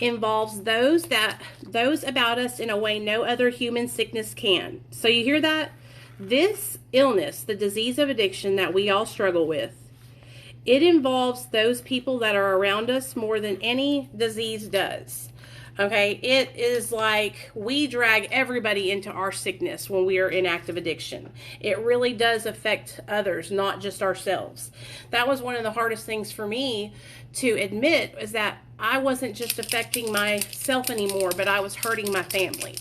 involves those about us in a way no other human sickness can. So you hear that? This illness, the disease of addiction that we all struggle with, it involves those people that are around us more than any disease does. Okay, it is like we drag everybody into our sickness when we are in active addiction. It really does affect others, not just ourselves. That was one of the hardest things for me to admit, is that I wasn't just affecting myself anymore, but I was hurting my family.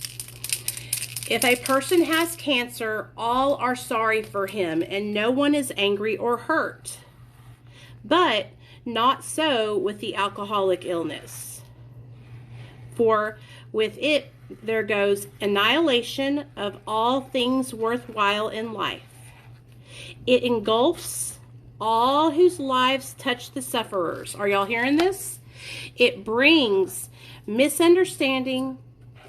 If a person has cancer, all are sorry for him, and no one is angry or hurt. But not so with the alcoholic illness. For with it there goes annihilation of all things worthwhile in life. It engulfs all whose lives touch the sufferers. Are y'all hearing this? It brings misunderstanding,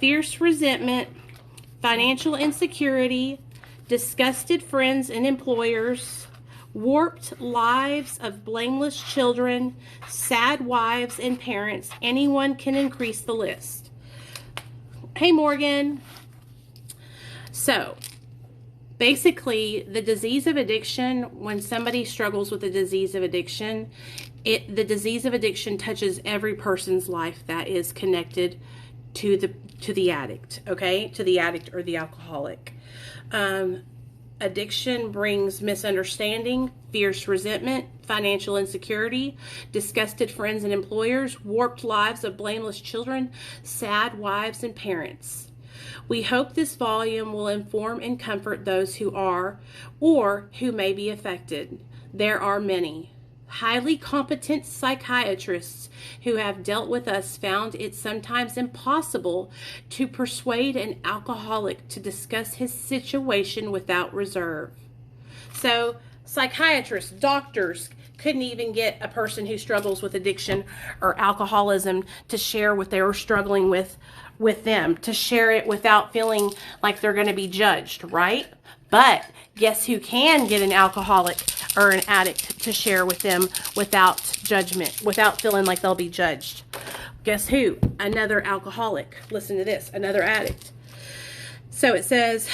fierce resentment, financial insecurity, disgusted friends and employers, warped lives of blameless children, sad wives and parents. Anyone can increase the list. Hey, Morgan. So, basically, the disease of addiction, when somebody struggles with the disease of addiction, the disease of addiction touches every person's life that is connected to the addict, okay? To the addict or the alcoholic. Addiction brings misunderstanding, fierce resentment, financial insecurity, disgusted friends and employers, warped lives of blameless children, sad wives and parents. We hope this volume will inform and comfort those who are or who may be affected. There are many. Highly competent psychiatrists who have dealt with us found it sometimes impossible to persuade an alcoholic to discuss his situation without reserve. So, psychiatrists, doctors couldn't even get a person who struggles with addiction or alcoholism to share what they were struggling with them, to share it without feeling like they're going to be judged, right? But guess who can get an alcoholic or an addict to share with them without judgment, without feeling like they'll be judged? Guess who? Another alcoholic. Listen to this, another addict. So it says,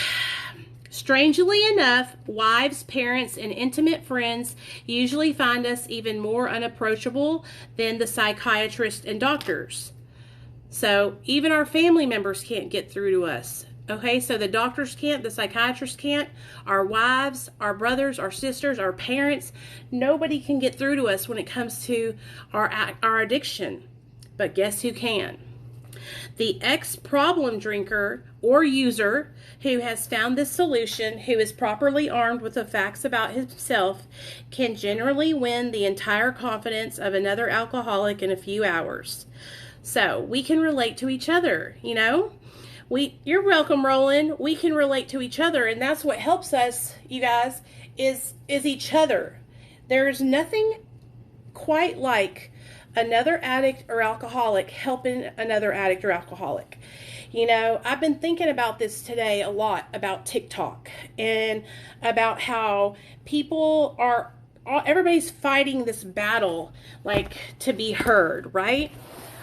strangely enough, wives, parents, and intimate friends usually find us even more unapproachable than the psychiatrists and doctors. So even our family members can't get through to us. Okay, so the doctors can't, the psychiatrists can't, our wives, our brothers, our sisters, our parents, nobody can get through to us when it comes to our addiction. But guess who can? The ex-problem drinker or user who has found this solution, who is properly armed with the facts about himself, can generally win the entire confidence of another alcoholic in a few hours. So we can relate to each other, you know? You're welcome, Roland. We can relate to each other, and that's what helps us, you guys, is each other. There's nothing quite like another addict or alcoholic helping another addict or alcoholic. You know, I've been thinking about this today a lot, about TikTok, and about how everybody's fighting this battle, like, to be heard, right?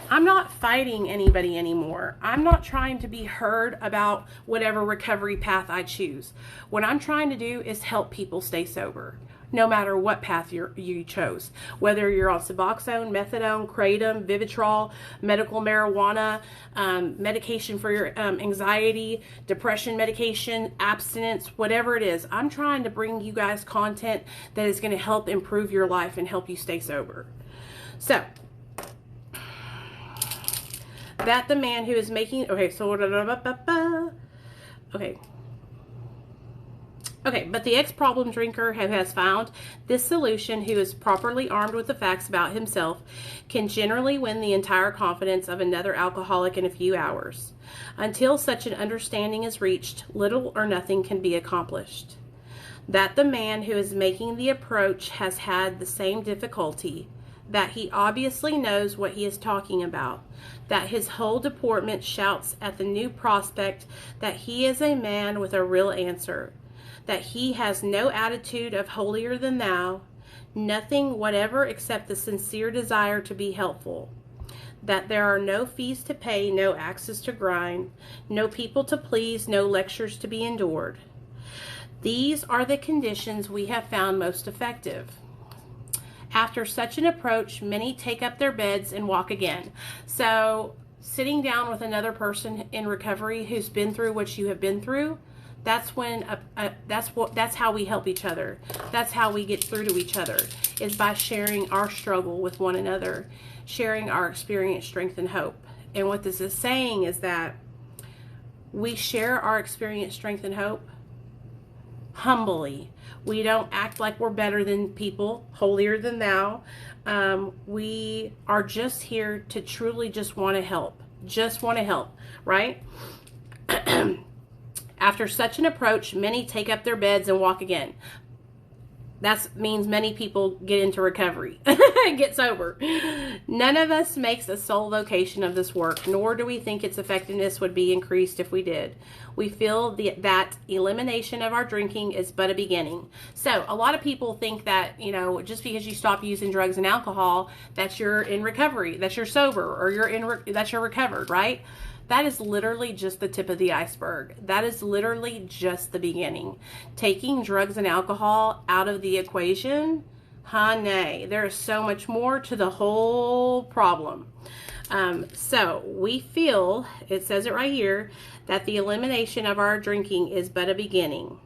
I'm not fighting anybody anymore. I'm not trying to be heard about whatever recovery path I choose. What I'm trying to do is help people stay sober, no matter what path you chose. Whether you're on Suboxone, Methadone, Kratom, Vivitrol, medical marijuana, medication for your anxiety, depression medication, abstinence, whatever it is. I'm trying to bring you guys content that is going to help improve your life and help you stay sober. So, that the man who is making, but the ex-problem drinker who has found this solution, who is properly armed with the facts about himself, can generally win the entire confidence of another alcoholic in a few hours. Until such an understanding is reached, little or nothing can be accomplished. That the man who is making the approach has had the same difficulty, that he obviously knows what he is talking about, that his whole deportment shouts at the new prospect that he is a man with a real answer, that he has no attitude of holier than thou, nothing whatever except the sincere desire to be helpful, that there are no fees to pay, no axes to grind, no people to please, no lectures to be endured. These are the conditions we have found most effective. After such an approach, many take up their beds and walk again. So, sitting down with another person in recovery who's been through what you have been through, that's when that's how we help each other. That's how we get through to each other, is by sharing our struggle with one another, sharing our experience, strength, and hope. And what this is saying is that we share our experience, strength, and hope humbly. We don't act like we're better than people, holier than thou. We are just here to truly just want to help. Just want to help, right? After such an approach, many take up their beds and walk again. That means many people get into recovery, get sober. None of us makes a sole vocation of this work, nor do we think its effectiveness would be increased if we did. We feel that elimination of our drinking is but a beginning. So a lot of people think that, just because you stop using drugs and alcohol, that you're in recovery, that you're sober, or that you're recovered, right? That is literally just the tip of the iceberg. That is literally just the beginning. Taking drugs and alcohol out of the equation, honey, there is so much more to the whole problem. So we feel, it says it right here, that the elimination of our drinking is but a beginning.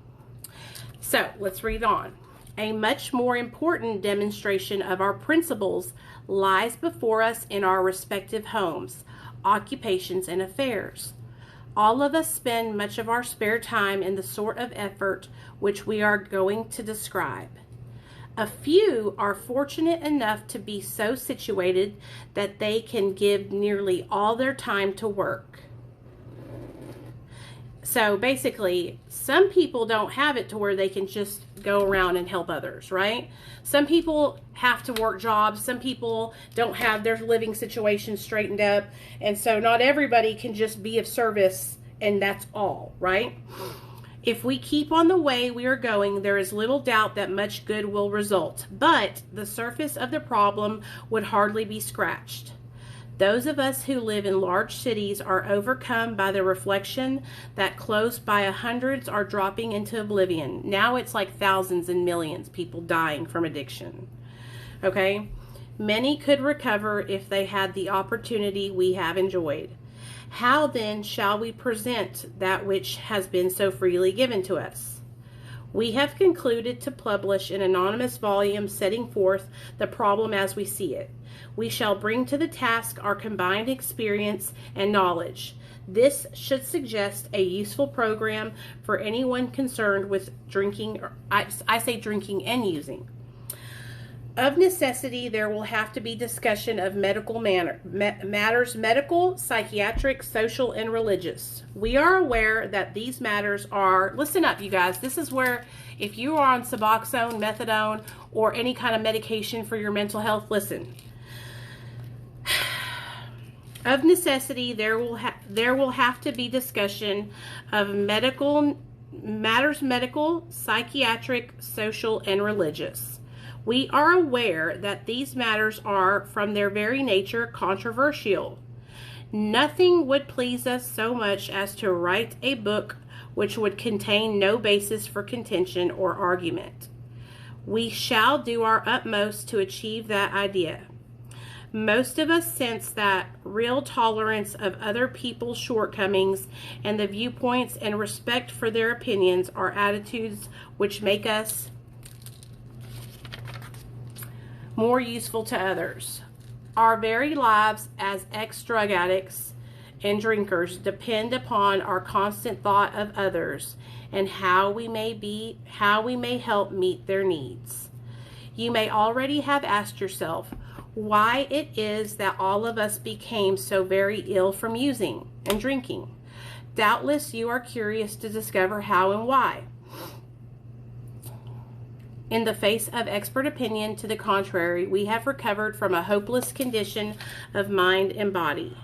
So let's read on. A much more important demonstration of our principles lies before us in our respective homes, occupations, and affairs. All of us spend much of our spare time in the sort of effort which we are going to describe. A few are fortunate enough to be so situated that they can give nearly all their time to work. So basically, some people don't have it to where they can just go around and help others, right? Some people have to work jobs. Some people don't have their living situation straightened up. And so not everybody can just be of service and that's all, right? If we keep on the way we are going, there is little doubt that much good will result. But the surface of the problem would hardly be scratched. Those of us who live in large cities are overcome by the reflection that close by hundreds are dropping into oblivion. Now it's like thousands and millions people dying from addiction. Okay? Many could recover if they had the opportunity we have enjoyed. How then shall we present that which has been so freely given to us? We have concluded to publish an anonymous volume setting forth the problem as we see it. We shall bring to the task our combined experience and knowledge. This should suggest a useful program for anyone concerned with drinking, I say drinking and using. Of necessity, there will have to be discussion of medical matters, medical, psychiatric, social, and religious. We are aware that these matters are, listen up you guys, this is where if you are on Suboxone, Methadone, or any kind of medication for your mental health, listen. Of necessity, there will have to be discussion of medical matters, medical, psychiatric, social, and religious. We are aware that these matters are, from their very nature, controversial. Nothing would please us so much as to write a book which would contain no basis for contention or argument. We shall do our utmost to achieve that idea. Most of us sense that real tolerance of other people's shortcomings and the viewpoints and respect for their opinions are attitudes which make us more useful to others. Our very lives as ex-drug addicts and drinkers depend upon our constant thought of others and how we may help meet their needs. You may already have asked yourself why it is that all of us became so very ill from using and drinking. Doubtless you are curious to discover how and why. In the face of expert opinion to the contrary, we have recovered from a hopeless condition of mind and body.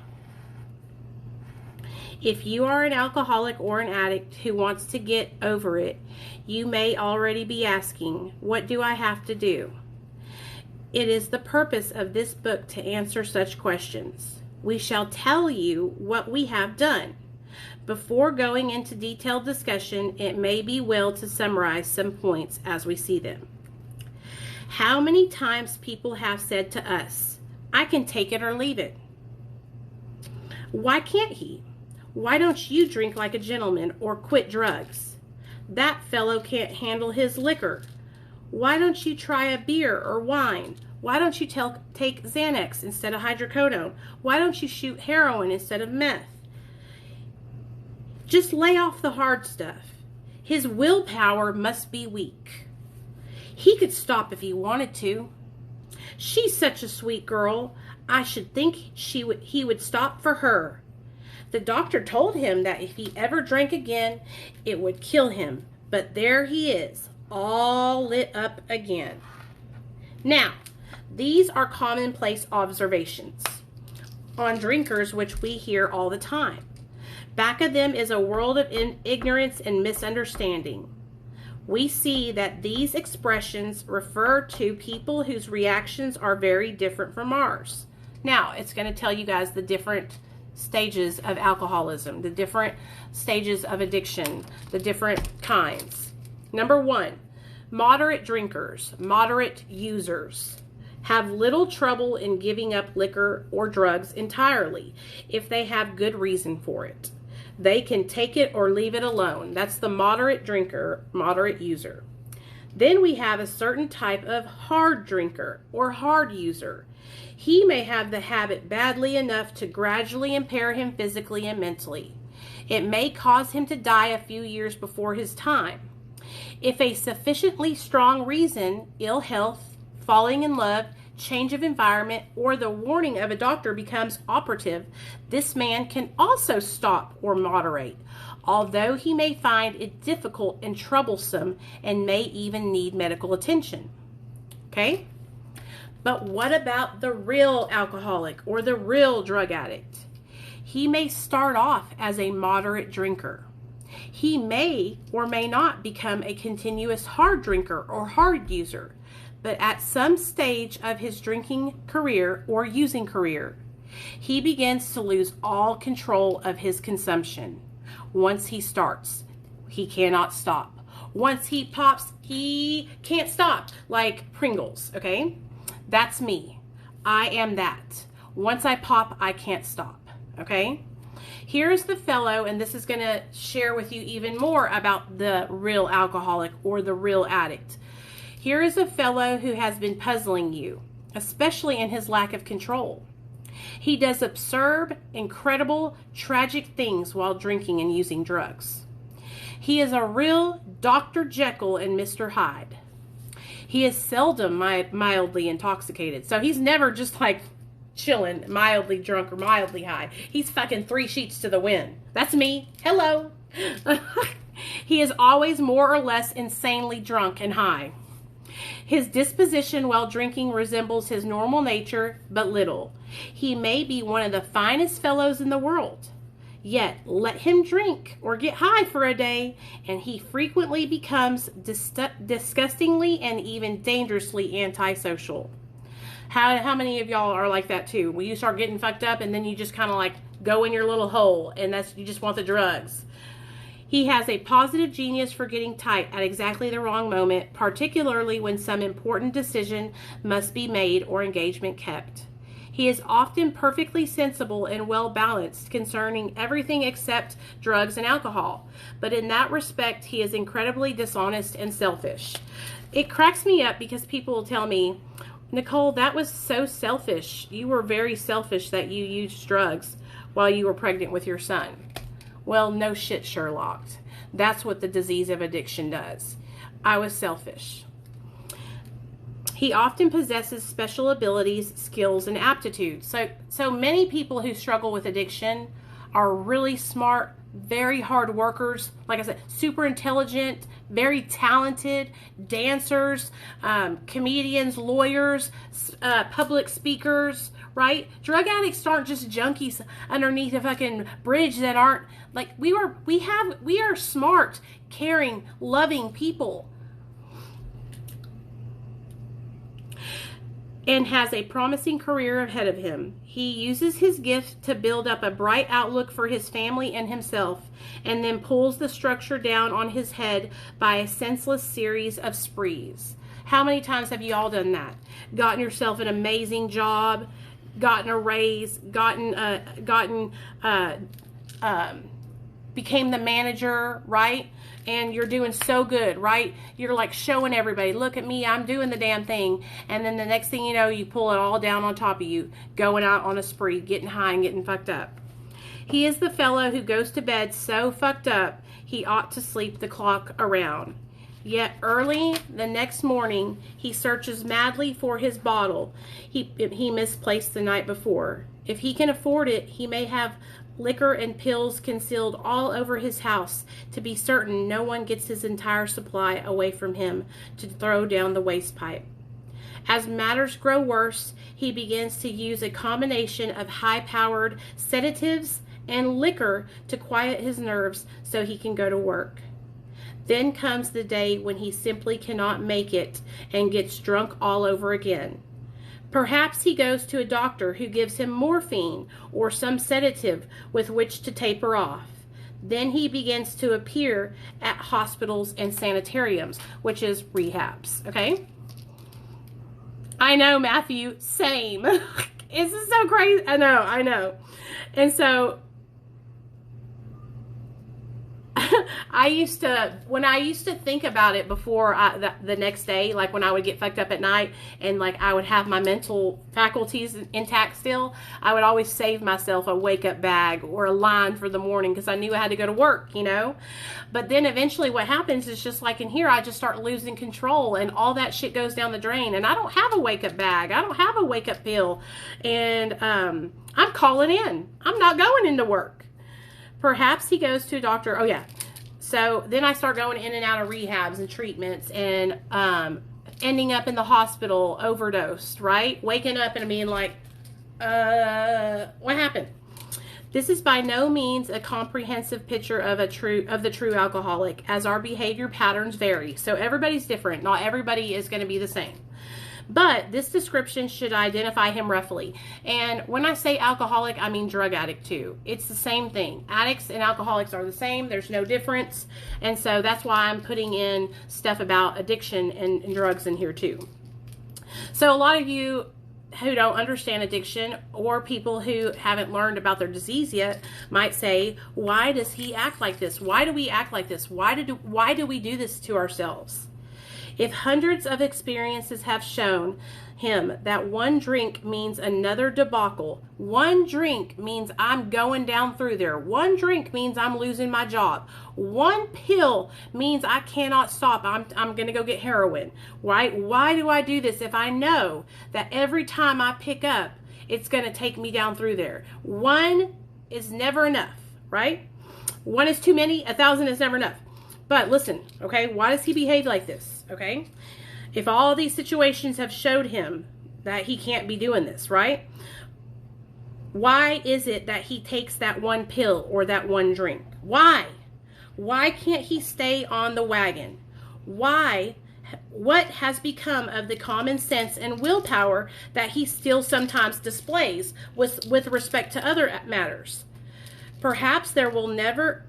If you are an alcoholic or an addict who wants to get over it, you may already be asking, what do I have to do? It is the purpose of this book to answer such questions. we shall tell you what we have done. Before going into detailed discussion, it may be well to summarize some points as we see them. How many times people have said to us, I can take it or leave it. Why can't he? Why don't you drink like a gentleman or quit drugs? That fellow can't handle his liquor. Why don't you try a beer or wine? Why don't you take Xanax instead of hydrocodone? Why don't you shoot heroin instead of meth? Just lay off the hard stuff. His willpower must be weak. He could stop if he wanted to. She's such a sweet girl. I should think he would stop for her. The doctor told him that if he ever drank again, it would kill him. But there he is, all lit up again. Now, these are commonplace observations on drinkers which we hear all the time. Back of them is a world of ignorance and misunderstanding. We see that these expressions refer to people whose reactions are very different from ours. Now, it's going to tell you guys the different stages of alcoholism, the different stages of addiction, the different kinds. Number 1, moderate drinkers, moderate users have little trouble in giving up liquor or drugs entirely if they have good reason for it. They can take it or leave it alone. That's the moderate drinker, moderate user. Then we have a certain type of hard drinker or hard user. He may have the habit badly enough to gradually impair him physically and mentally. It may cause him to die a few years before his time. If a sufficiently strong reason, ill health, falling in love, change of environment, or the warning of a doctor becomes operative, this man can also stop or moderate, although he may find it difficult and troublesome and may even need medical attention. Okay? But what about the real alcoholic or the real drug addict? He may start off as a moderate drinker. He may or may not become a continuous hard drinker or hard user, but at some stage of his drinking career or using career, he begins to lose all control of his consumption. Once he starts, he cannot stop. Once he pops, he can't stop, like Pringles, okay? That's me. I am that. Once I pop, I can't stop, okay? Here's the fellow, and this is going to share with you even more about the real alcoholic or the real addict. Here is a fellow who has been puzzling you, especially in his lack of control. He does absurd, incredible, tragic things while drinking and using drugs. He is a real Dr. Jekyll and Mr. Hyde. He is seldom mildly intoxicated, so he's never just like chilling, mildly drunk or mildly high. He's fucking 3 sheets to the wind. That's me. Hello. He is always more or less insanely drunk and high. His disposition while drinking resembles his normal nature, but little. He may be one of the finest fellows in the world. Yet, let him drink or get high for a day, and he frequently becomes disgustingly and even dangerously antisocial. How many of y'all are like that too? When you start getting fucked up and then you just kind of like go in your little hole and you just want the drugs. He has a positive genius for getting tight at exactly the wrong moment, particularly when some important decision must be made or engagement kept. He is often perfectly sensible and well-balanced concerning everything except drugs and alcohol, but in that respect, he is incredibly dishonest and selfish. It cracks me up because people will tell me, Nicole, that was so selfish. You were very selfish that you used drugs while you were pregnant with your son. Well, no shit, Sherlock. That's what the disease of addiction does. I was selfish. He often possesses special abilities, skills, and aptitudes. So many people who struggle with addiction are really smart, very hard workers, like I said, super intelligent, very talented, dancers, comedians, lawyers, public speakers, right? Drug addicts aren't just junkies underneath a fucking bridge that aren't, like, we are smart, caring, loving people. and has a promising career ahead of him. He uses his gift to build up a bright outlook for his family and himself, and then pulls the structure down on his head by a senseless series of sprees. How many times have you all done that? Gotten yourself an amazing job, gotten a raise, became the manager, right? And you're doing so good, right? You're like showing everybody, look at me, I'm doing the damn thing. And then the next thing you know, you pull it all down on top of you, going out on a spree, getting high and getting fucked up. He is the fellow who goes to bed so fucked up, he ought to sleep the clock around. Yet early the next morning, he searches madly for his bottle he misplaced the night before. If he can afford it, he may have liquor and pills concealed all over his house to be certain no one gets his entire supply away from him to throw down the waste pipe. As matters grow worse, he begins to use a combination of high-powered sedatives and liquor to quiet his nerves so he can go to work. Then comes the day when he simply cannot make it and gets drunk all over again. Perhaps he goes to a doctor who gives him morphine or some sedative with which to taper off. Then he begins to appear at hospitals and sanitariums, which is rehabs, okay? I know, Matthew, same. This is so crazy. I know. And so when I used to think about it before the next day, like when I would get fucked up at night and like I would have my mental faculties intact still, I would always save myself a wake up bag or a line for the morning because I knew I had to go to work, you know. But then eventually what happens is just like in here, I just start losing control and all that shit goes down the drain and I don't have a wake up bag. I don't have a wake up pill. And I'm calling in. I'm not going into work. Perhaps he goes to a doctor. Oh, yeah. So then I start going in and out of rehabs and treatments and ending up in the hospital overdosed, right? Waking up and being like, what happened? This is by no means a comprehensive picture of the true alcoholic, as our behavior patterns vary. So everybody's different. Not everybody is going to be the same. But this description should identify him roughly. And when I say alcoholic, I mean drug addict too. It's the same thing. Addicts and alcoholics are the same. There's no difference. And so that's why I'm putting in stuff about addiction and drugs in here too. So a lot of you who don't understand addiction or people who haven't learned about their disease yet might say, why does he act like this? Why do we act like this? Why do we do this to ourselves? If hundreds of experiences have shown him that one drink means another debacle, one drink means I'm going down through there, one drink means I'm losing my job, one pill means I cannot stop, I'm going to go get heroin, right? Why do I do this if I know that every time I pick up, it's going to take me down through there? One is never enough, right? One is too many, 1,000 is never enough. But listen, okay, why does he behave like this? Okay, if all these situations have showed him that he can't be doing this, right? Why is it that he takes that one pill or that one drink? Why? Why can't he stay on the wagon? Why? What has become of the common sense and willpower that he still sometimes displays with respect to other matters? Perhaps there never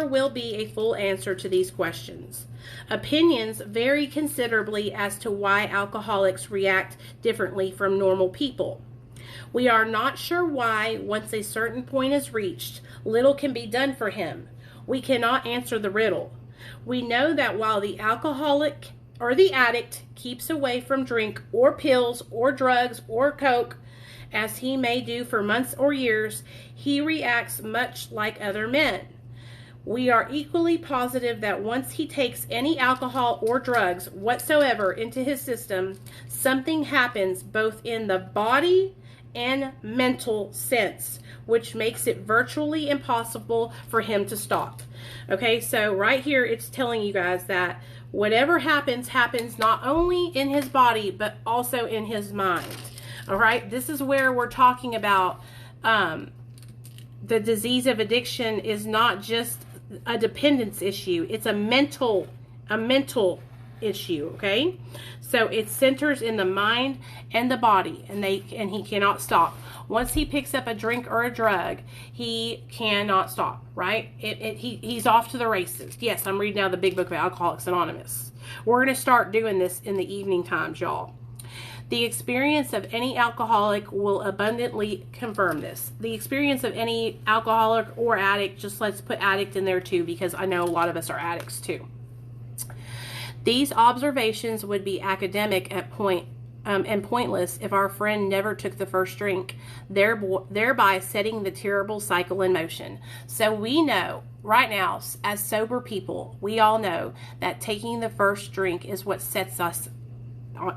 will be a full answer to these questions. Opinions vary considerably as to why alcoholics react differently from normal people. We are not sure why, once a certain point is reached, little can be done for him. We cannot answer the riddle. We know that while the alcoholic or the addict keeps away from drink or pills or drugs or coke, as he may do for months or years, he reacts much like other men. We are equally positive that once he takes any alcohol or drugs whatsoever into his system, something happens both in the body and mental sense, which makes it virtually impossible for him to stop. Okay, so right here it's telling you guys that whatever happens not only in his body, but also in his mind. All right, this is where we're talking about the disease of addiction is not just a dependence issue. It's a mental issue, okay? So it centers in the mind and the body, and he cannot stop. Once he picks up a drink or a drug, he cannot stop, right? He's off to the races. Yes, I'm reading now the big book of Alcoholics Anonymous. We're going to start doing this in the evening times, y'all. The experience of any alcoholic will abundantly confirm this. The experience of any alcoholic or addict, just let's put addict in there too, because I know a lot of us are addicts too. These observations would be academic and pointless if our friend never took the first drink, thereby setting the terrible cycle in motion. So we know right now, as sober people, we all know that taking the first drink is what sets us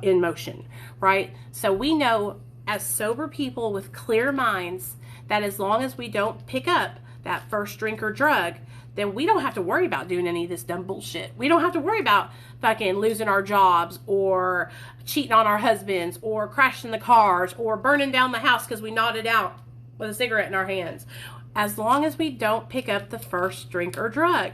in motion, right? So we know as sober people with clear minds that as long as we don't pick up that first drink or drug, then we don't have to worry about doing any of this dumb bullshit. We don't have to worry about fucking losing our jobs or cheating on our husbands or crashing the cars or burning down the house because we nodded out with a cigarette in our hands. As long as we don't pick up the first drink or drug.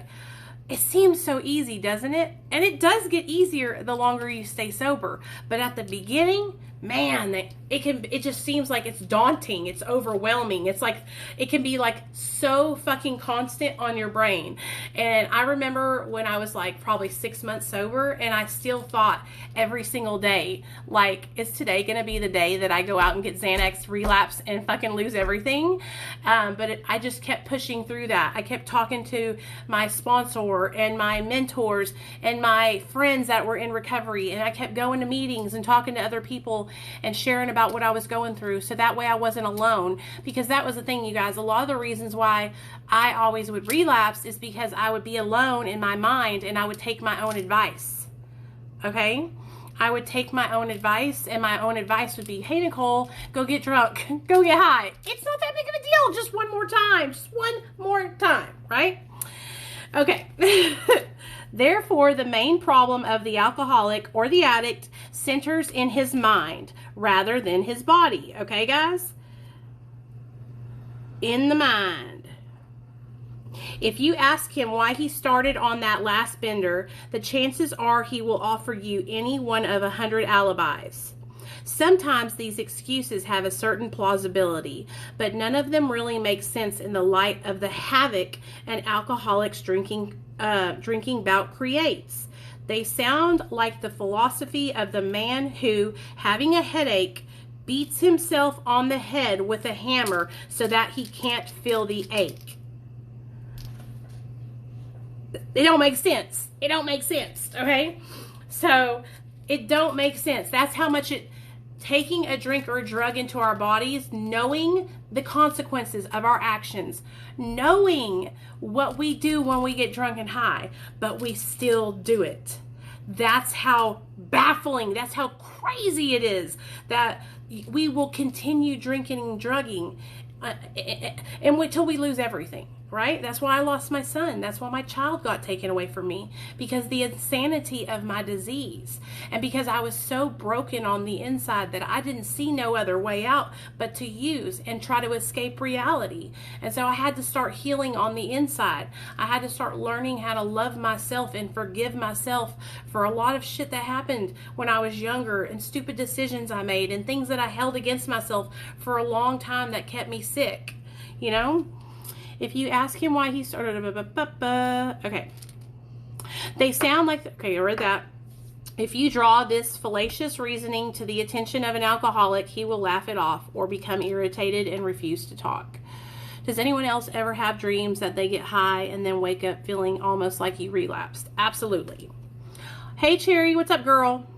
It seems so easy, doesn't it? And it does get easier the longer you stay sober. But at the beginning, man, it just seems like it's daunting. It's overwhelming. It's like, it can be like so fucking constant on your brain. And I remember when I was like probably 6 months sober, and I still thought every single day, like, is today going to be the day that I go out and get Xanax, relapse, and fucking lose everything? I just kept pushing through that. I kept talking to my sponsor and my mentors and my friends that were in recovery, and I kept going to meetings and talking to other people and sharing about what I was going through, so that way I wasn't alone. Because that was the thing, you guys, a lot of the reasons why I always would relapse is because I would be alone in my mind and I would take my own advice. Okay? I would take my own advice, and my own advice would be, hey Nicole, go get drunk, go get high. It's not that big of a deal, just one more time, right? Okay. Therefore, the main problem of the alcoholic or the addict centers in his mind rather than his body. Okay, guys? In the mind. If you ask him why he started on that last bender, the chances are he will offer you any one of 100 alibis. Sometimes these excuses have a certain plausibility, but none of them really make sense in the light of the havoc an alcoholic's drinking bout creates. They sound like the philosophy of the man who, having a headache, beats himself on the head with a hammer so that he can't feel the ache. It don't make sense. It don't make sense, okay? So, it don't make sense. That's how much taking a drink or a drug into our bodies, knowing the consequences of our actions, knowing what we do when we get drunk and high, but we still do it. That's how baffling, that's how crazy it is that we will continue drinking and drugging and wait till we lose everything. Right? That's why I lost my son. That's why my child got taken away from me, because the insanity of my disease, and because I was so broken on the inside that I didn't see no other way out but to use and try to escape reality. And so I had to start healing on the inside. I had to start learning how to love myself and forgive myself for a lot of shit that happened when I was younger, and stupid decisions I made and things that I held against myself for a long time that kept me sick, you know? If you ask him why he started, okay. They sound like, okay, I read that. If you draw this fallacious reasoning to the attention of an alcoholic, he will laugh it off or become irritated and refuse to talk. Does anyone else ever have dreams that they get high and then wake up feeling almost like you relapsed? Absolutely. Hey, Cherry, what's up, girl?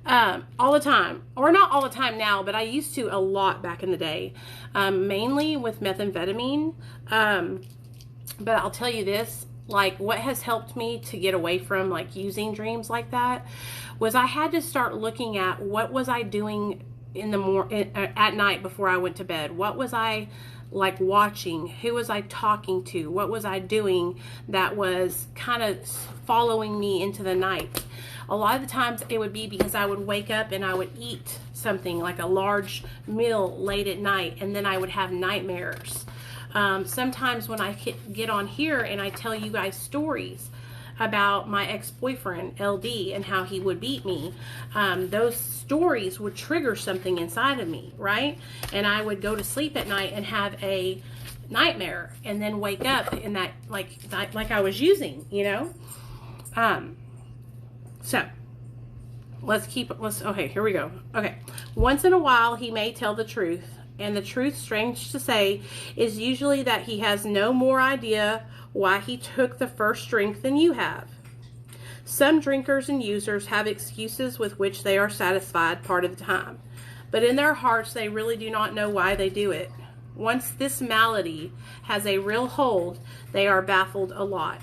All the time, or not all the time now, but I used to a lot back in the day, mainly with methamphetamine. But I'll tell you this, like, what has helped me to get away from like using dreams like that was I had to start looking at what was I doing in the at night before I went to bed. What was I like watching? Who was I talking to? What was I doing that was kind of following me into the night? A lot of the times it would be because I would wake up and I would eat something like a large meal late at night, and then I would have nightmares. Sometimes when I get on here and I tell you guys stories, about my ex-boyfriend, LD, and how he would beat me, those stories would trigger something inside of me, right? And I would go to sleep at night and have a nightmare and then wake up in that, like I was using, you know? So okay, here we go. Okay. Once in a while, he may tell the truth. And the truth, strange to say, is usually that he has no more idea why he took the first drink than you have. Some drinkers and users have excuses with which they are satisfied part of the time. But in their hearts, they really do not know why they do it. Once this malady has a real hold, they are baffled a lot.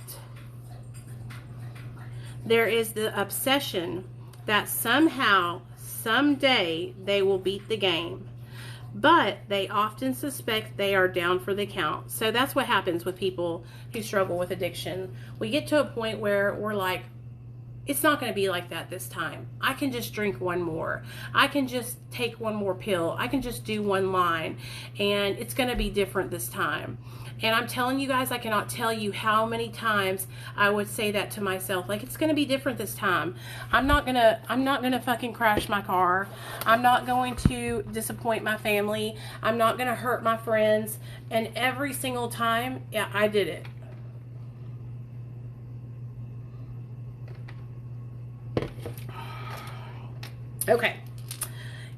There is the obsession that somehow, someday, they will beat the game. But they often suspect they are down for the count. So that's what happens with people who struggle with addiction. We get to a point where we're like, it's not going to be like that this time. I can just drink one more. I can just take one more pill. I can just do one line. And it's going to be different this time. And I'm telling you guys, I cannot tell you how many times I would say that to myself. Like, it's going to be different this time. I'm not going to fucking crash my car. I'm not going to disappoint my family. I'm not going to hurt my friends. And every single time, yeah, I did it. Okay.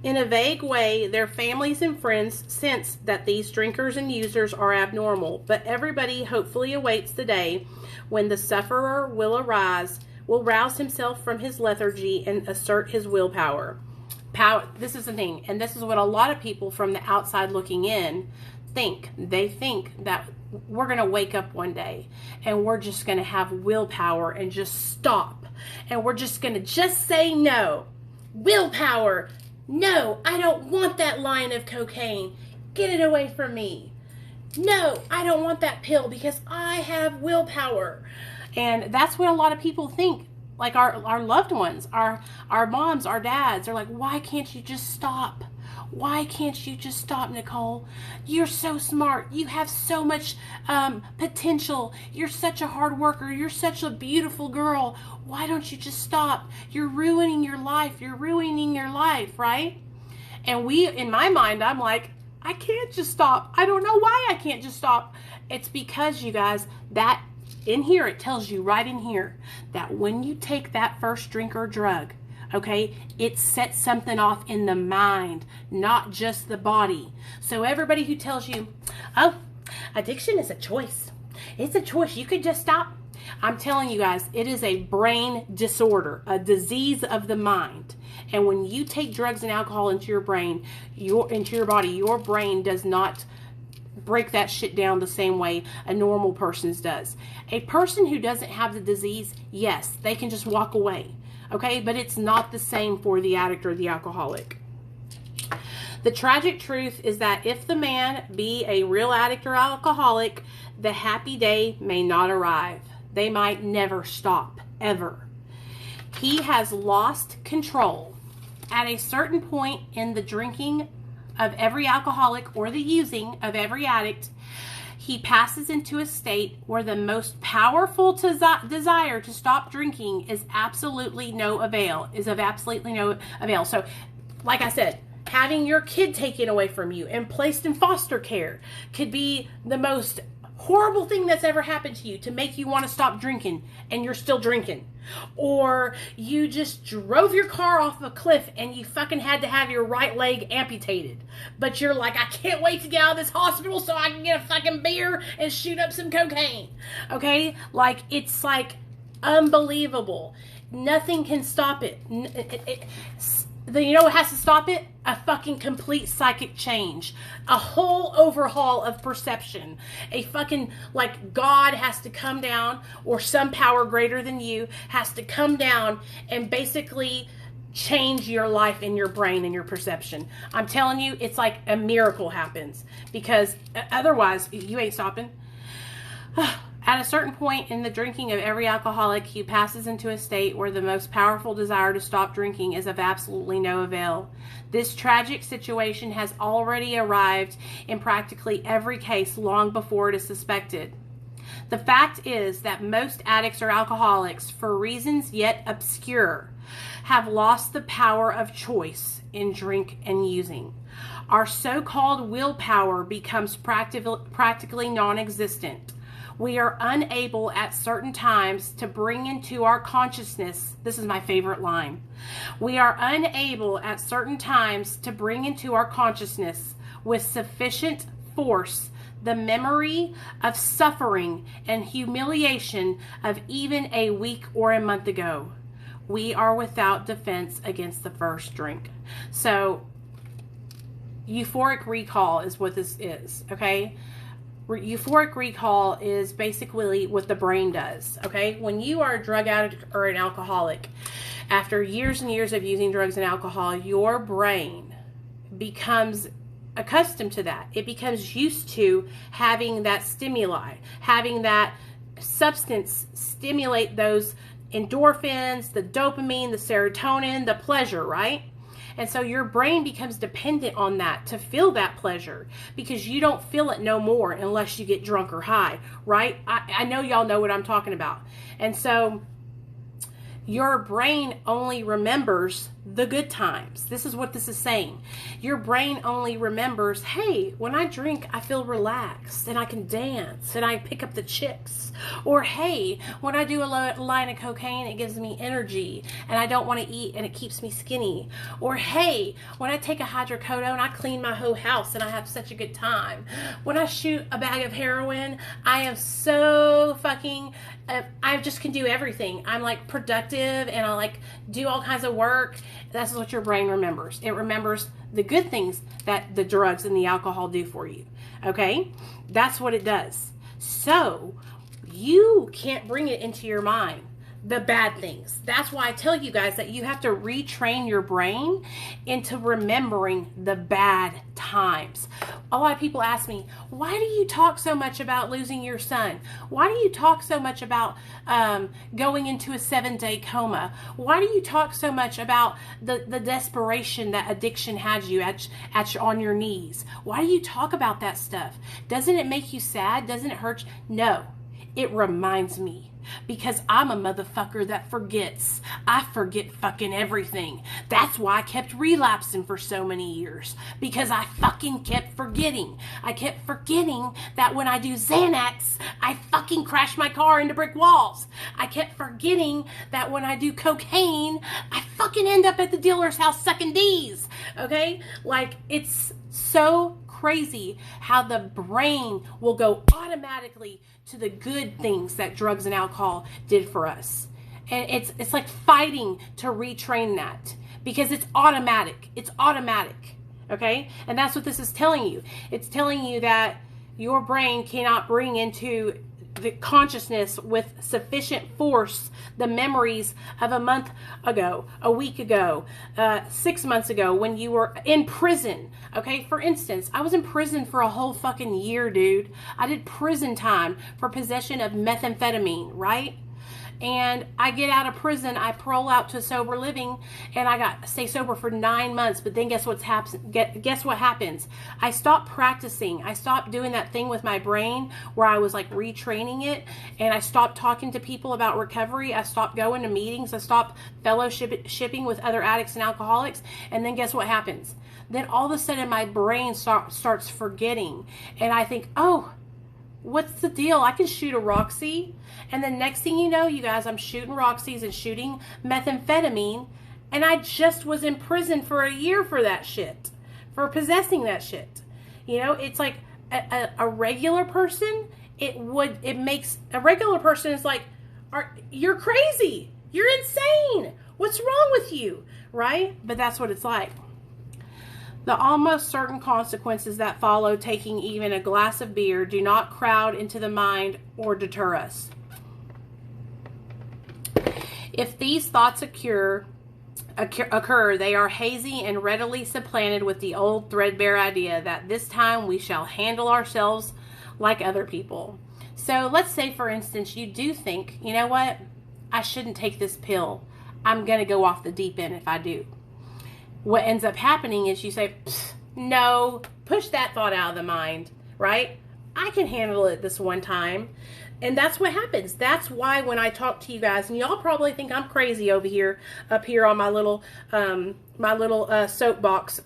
In a vague way, their families and friends sense that these drinkers and users are abnormal, but everybody hopefully awaits the day when the sufferer will rouse himself from his lethargy and assert his willpower. This is the thing, and this is what a lot of people from the outside looking in think. They think that we're going to wake up one day and we're just going to have willpower and just stop. And we're just going to just say no. Willpower. No, I don't want that line of cocaine. Get it away from me. No, I don't want that pill because I have willpower. And that's what a lot of people think. Like our loved ones, our moms, our dads are like, why can't you just stop? Why can't you just stop, Nicole? You're so smart. You have so much potential. You're such a hard worker. You're such a beautiful girl. Why don't you just stop? You're ruining your life. You're ruining your life, right? And in my mind, I'm like, I can't just stop. I don't know why I can't just stop. It's because, you guys, that in here, it tells you right in here that when you take that first drink or drug, okay, it sets something off in the mind, not just the body. So everybody who tells you, oh, addiction is a choice. It's a choice. You could just stop. I'm telling you guys, it is a brain disorder, a disease of the mind. And when you take drugs and alcohol into your brain, into your body, your brain does not break that shit down the same way a normal person's does. A person who doesn't have the disease, yes, they can just walk away. Okay, but it's not the same for the addict or the alcoholic. The tragic truth is that if the man be a real addict or alcoholic, the happy day may not arrive. They might never stop, ever. He has lost control. At a certain point in the drinking of every alcoholic or the using of every addict, he passes into a state where the most powerful desire to stop drinking is of absolutely no avail. So, like I said, having your kid taken away from you and placed in foster care could be the most horrible thing that's ever happened to you to make you want to stop drinking, and you're still drinking. Or you just drove your car off a cliff and you fucking had to have your right leg amputated. But you're like, I can't wait to get out of this hospital so I can get a fucking beer and shoot up some cocaine. Okay? Like, it's like unbelievable. Nothing can stop it. You know what has to stop it? A fucking complete psychic change. A whole overhaul of perception. A fucking, like, God has to come down, or some power greater than you has to come down and basically change your life and your brain and your perception. I'm telling you, it's like a miracle happens. Because otherwise, you ain't stopping. At a certain point in the drinking of every alcoholic, he passes into a state where the most powerful desire to stop drinking is of absolutely no avail. This tragic situation has already arrived in practically every case long before it is suspected. The fact is that most addicts or alcoholics, for reasons yet obscure, have lost the power of choice in drink and using. Our so-called willpower becomes practically non-existent. We are unable at certain times to bring into our consciousness, this is my favorite line, we are unable at certain times to bring into our consciousness with sufficient force the memory of suffering and humiliation of even a week or a month ago. We are without defense against the first drink. So, euphoric recall is what this is, okay? Euphoric recall is basically what the brain does, okay? When you are a drug addict or an alcoholic, after years and years of using drugs and alcohol, your brain becomes accustomed to that. It becomes used to having that stimuli, having that substance stimulate those endorphins, the dopamine, the serotonin, the pleasure, right? And so your brain becomes dependent on that to feel that pleasure, because you don't feel it no more unless you get drunk or high, right? I know y'all know what I'm talking about. And so your brain only remembers the good times. This is what this is saying. Your brain only remembers, hey, when I drink, I feel relaxed and I can dance and I pick up the chicks. Or, hey, when I do a line of cocaine, it gives me energy and I don't want to eat and it keeps me skinny. Or, hey, when I take a hydrocodone, I clean my whole house and I have such a good time. When I shoot a bag of heroin, I am so fucking, I just can do everything. I'm like productive and I like do all kinds of work. That's what your brain remembers. It remembers the good things that the drugs and the alcohol do for you. Okay? That's what it does. So, you can't bring it into your mind, the bad things. That's why I tell you guys that you have to retrain your brain into remembering the bad times. A lot of people ask me, why do you talk so much about losing your son? Why do you talk so much about going into a 7-day coma? Why do you talk so much about the desperation that addiction had you on your knees? Why do you talk about that stuff? Doesn't it make you sad? Doesn't it hurt you? No. It reminds me, because I'm a motherfucker that forgets. I forget fucking everything. That's why I kept relapsing for so many years, because I fucking kept forgetting. I kept forgetting that when I do Xanax, I fucking crash my car into brick walls. I kept forgetting that when I do cocaine, I fucking end up at the dealer's house sucking D's. Okay? Like, it's so crazy how the brain will go automatically to the good things that drugs and alcohol did for us. And it's like fighting to retrain that, because it's automatic. It's automatic. Okay? And that's what this is telling you. It's telling you that your brain cannot bring into the consciousness with sufficient force the memories of a month ago, a week ago, 6 months ago, when you were in prison. Okay, for instance, I was in prison for a whole fucking year, dude. I did prison time for possession of methamphetamine, right? And I get out of prison, I parole out to sober living, and I stay sober for 9 months. But then guess what happens? I stopped practicing. I stopped doing that thing with my brain where I was like retraining it, and I stopped talking to people about recovery. I stopped going to meetings. I stopped fellowshipping with other addicts and alcoholics. And then guess what happens? Then all of a sudden my brain starts forgetting, and I think, oh, what's the deal? I can shoot a Roxy. And then next thing you know, you guys, I'm shooting Roxys and shooting methamphetamine. And I just was in prison for a year for that shit. For possessing that shit. You know, it's like a regular person, it makes, a regular person is like, you're crazy. You're insane. What's wrong with you? Right? But that's what it's like. The almost certain consequences that follow taking even a glass of beer do not crowd into the mind or deter us. If these thoughts occur, they are hazy and readily supplanted with the old threadbare idea that this time we shall handle ourselves like other people. So let's say, for instance, you do think, you know what, I shouldn't take this pill. I'm going to go off the deep end if I do. What ends up happening is you say, no, push that thought out of the mind, right? I can handle it this one time. And that's what happens. That's why when I talk to you guys, and y'all probably think I'm crazy over here, up here on my little soapbox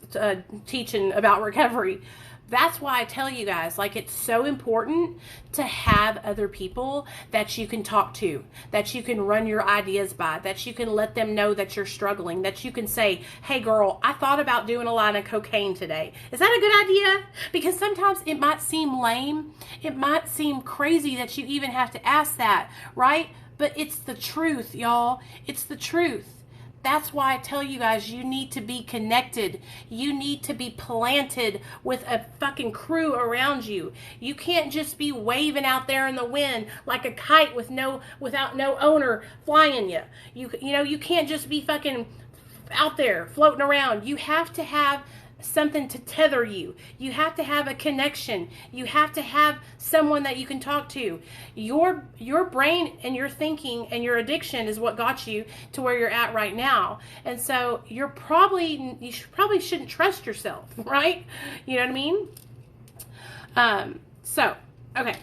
teaching about recovery. That's why I tell you guys, like, it's so important to have other people that you can talk to, that you can run your ideas by, that you can let them know that you're struggling, that you can say, hey girl, I thought about doing a line of cocaine today. Is that a good idea? Because sometimes it might seem lame. It might seem crazy that you even have to ask that, right? But it's the truth, y'all. It's the truth. That's why I tell you guys, you need to be connected. You need to be planted with a fucking crew around you. You can't just be waving out there in the wind like a kite without no owner flying you. You can't just be fucking out there floating around. You have to have something to tether you. You have to have a connection. You have to have someone that you can talk to. Your brain and your thinking and your addiction is what got you to where you're at right now. And so you probably shouldn't trust yourself, right? You know what I mean? Okay.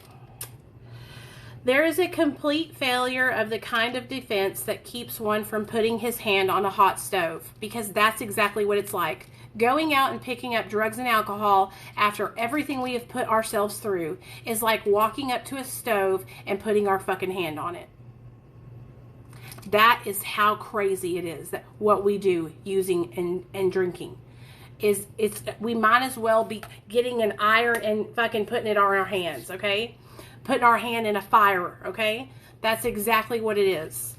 There is a complete failure of the kind of defense that keeps one from putting his hand on a hot stove, because that's exactly what it's like. Going out and picking up drugs and alcohol after everything we have put ourselves through is like walking up to a stove and putting our fucking hand on it. That is how crazy it is, that what we do using and drinking. We might as well be getting an iron and fucking putting it on our hands, okay? Putting our hand in a fire, okay? That's exactly what it is.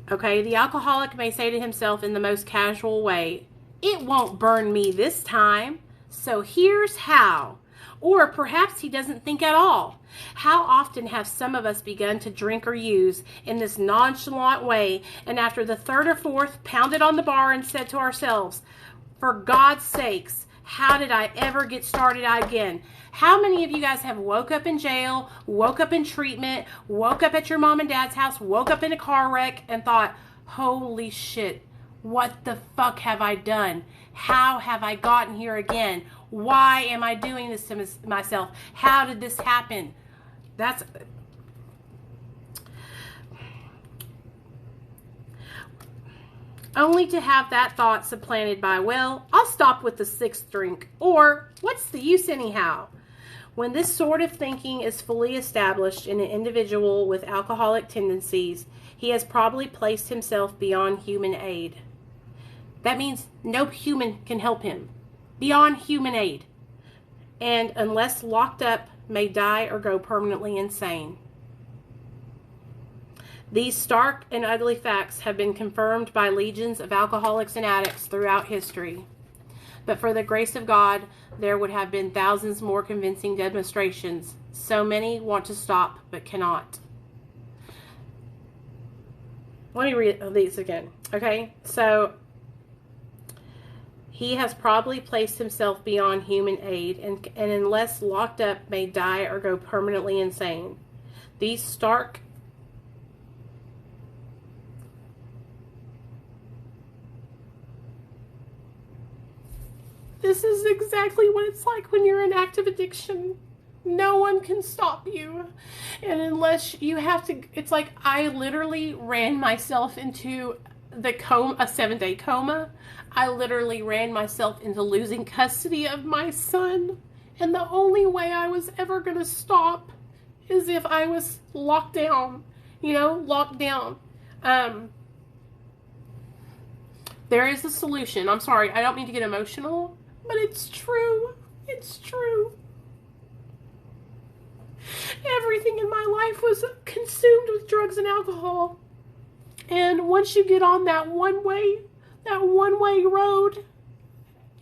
Okay, the alcoholic may say to himself in the most casual way, it won't burn me this time, so here's how. Or perhaps he doesn't think at all. How often have some of us begun to drink or use in this nonchalant way, and after the third or fourth pounded on the bar and said to ourselves, for God's sakes, how did I ever get started again? How many of you guys have woke up in jail, woke up in treatment, woke up at your mom and dad's house, woke up in a car wreck and thought, holy shit, what the fuck have I done? How have I gotten here again? Why am I doing this to myself? How did this happen? That's... only to have that thought supplanted by, well, I'll stop with the sixth drink, or what's the use anyhow? When this sort of thinking is fully established in an individual with alcoholic tendencies, he has probably placed himself beyond human aid. That means no human can help him. Beyond human aid. And unless locked up, may die or go permanently insane. These stark and ugly facts have been confirmed by legions of alcoholics and addicts throughout history. But for the grace of God, there would have been thousands more convincing demonstrations. So many want to stop, but cannot. Let me read these again. Okay, so he has probably placed himself beyond human aid, and unless locked up, may die or go permanently insane. These stark This is exactly what it's like when you're in active addiction. No one can stop you. And unless you have to, it's like I literally ran myself into the coma, a 7-day coma. I literally ran myself into losing custody of my son. And the only way I was ever going to stop is if I was locked down, locked down. There is a solution. I'm sorry, I don't mean to get emotional, but it's true. It's true. Everything in my life was consumed with drugs and alcohol. And once you get on that one-way road,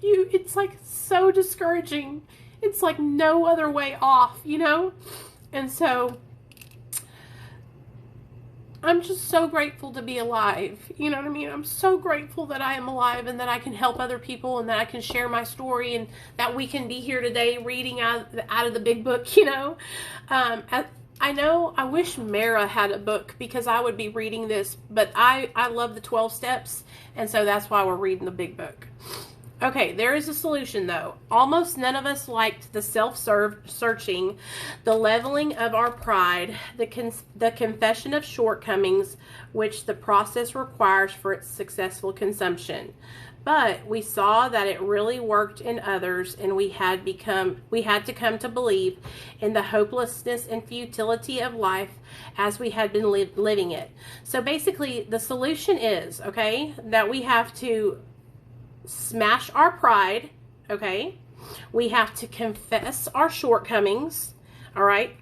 it's like so discouraging. It's like no other way off, And so I'm just so grateful to be alive. You know what I mean? I'm so grateful that I am alive and that I can help other people and that I can share my story and that we can be here today reading out of the big book, I wish Mara had a book because I would be reading this, but I love the 12 steps, and so that's why we're reading the big book. Okay, there is a solution though. Almost none of us liked the self-searching, the leveling of our pride, the confession of shortcomings, which the process requires for its successful consumption. But we saw that it really worked in others, and we had to come to believe in the hopelessness and futility of life as we had been living it. So basically, the solution is, okay, that we have to smash our pride, okay? We have to confess our shortcomings, all right?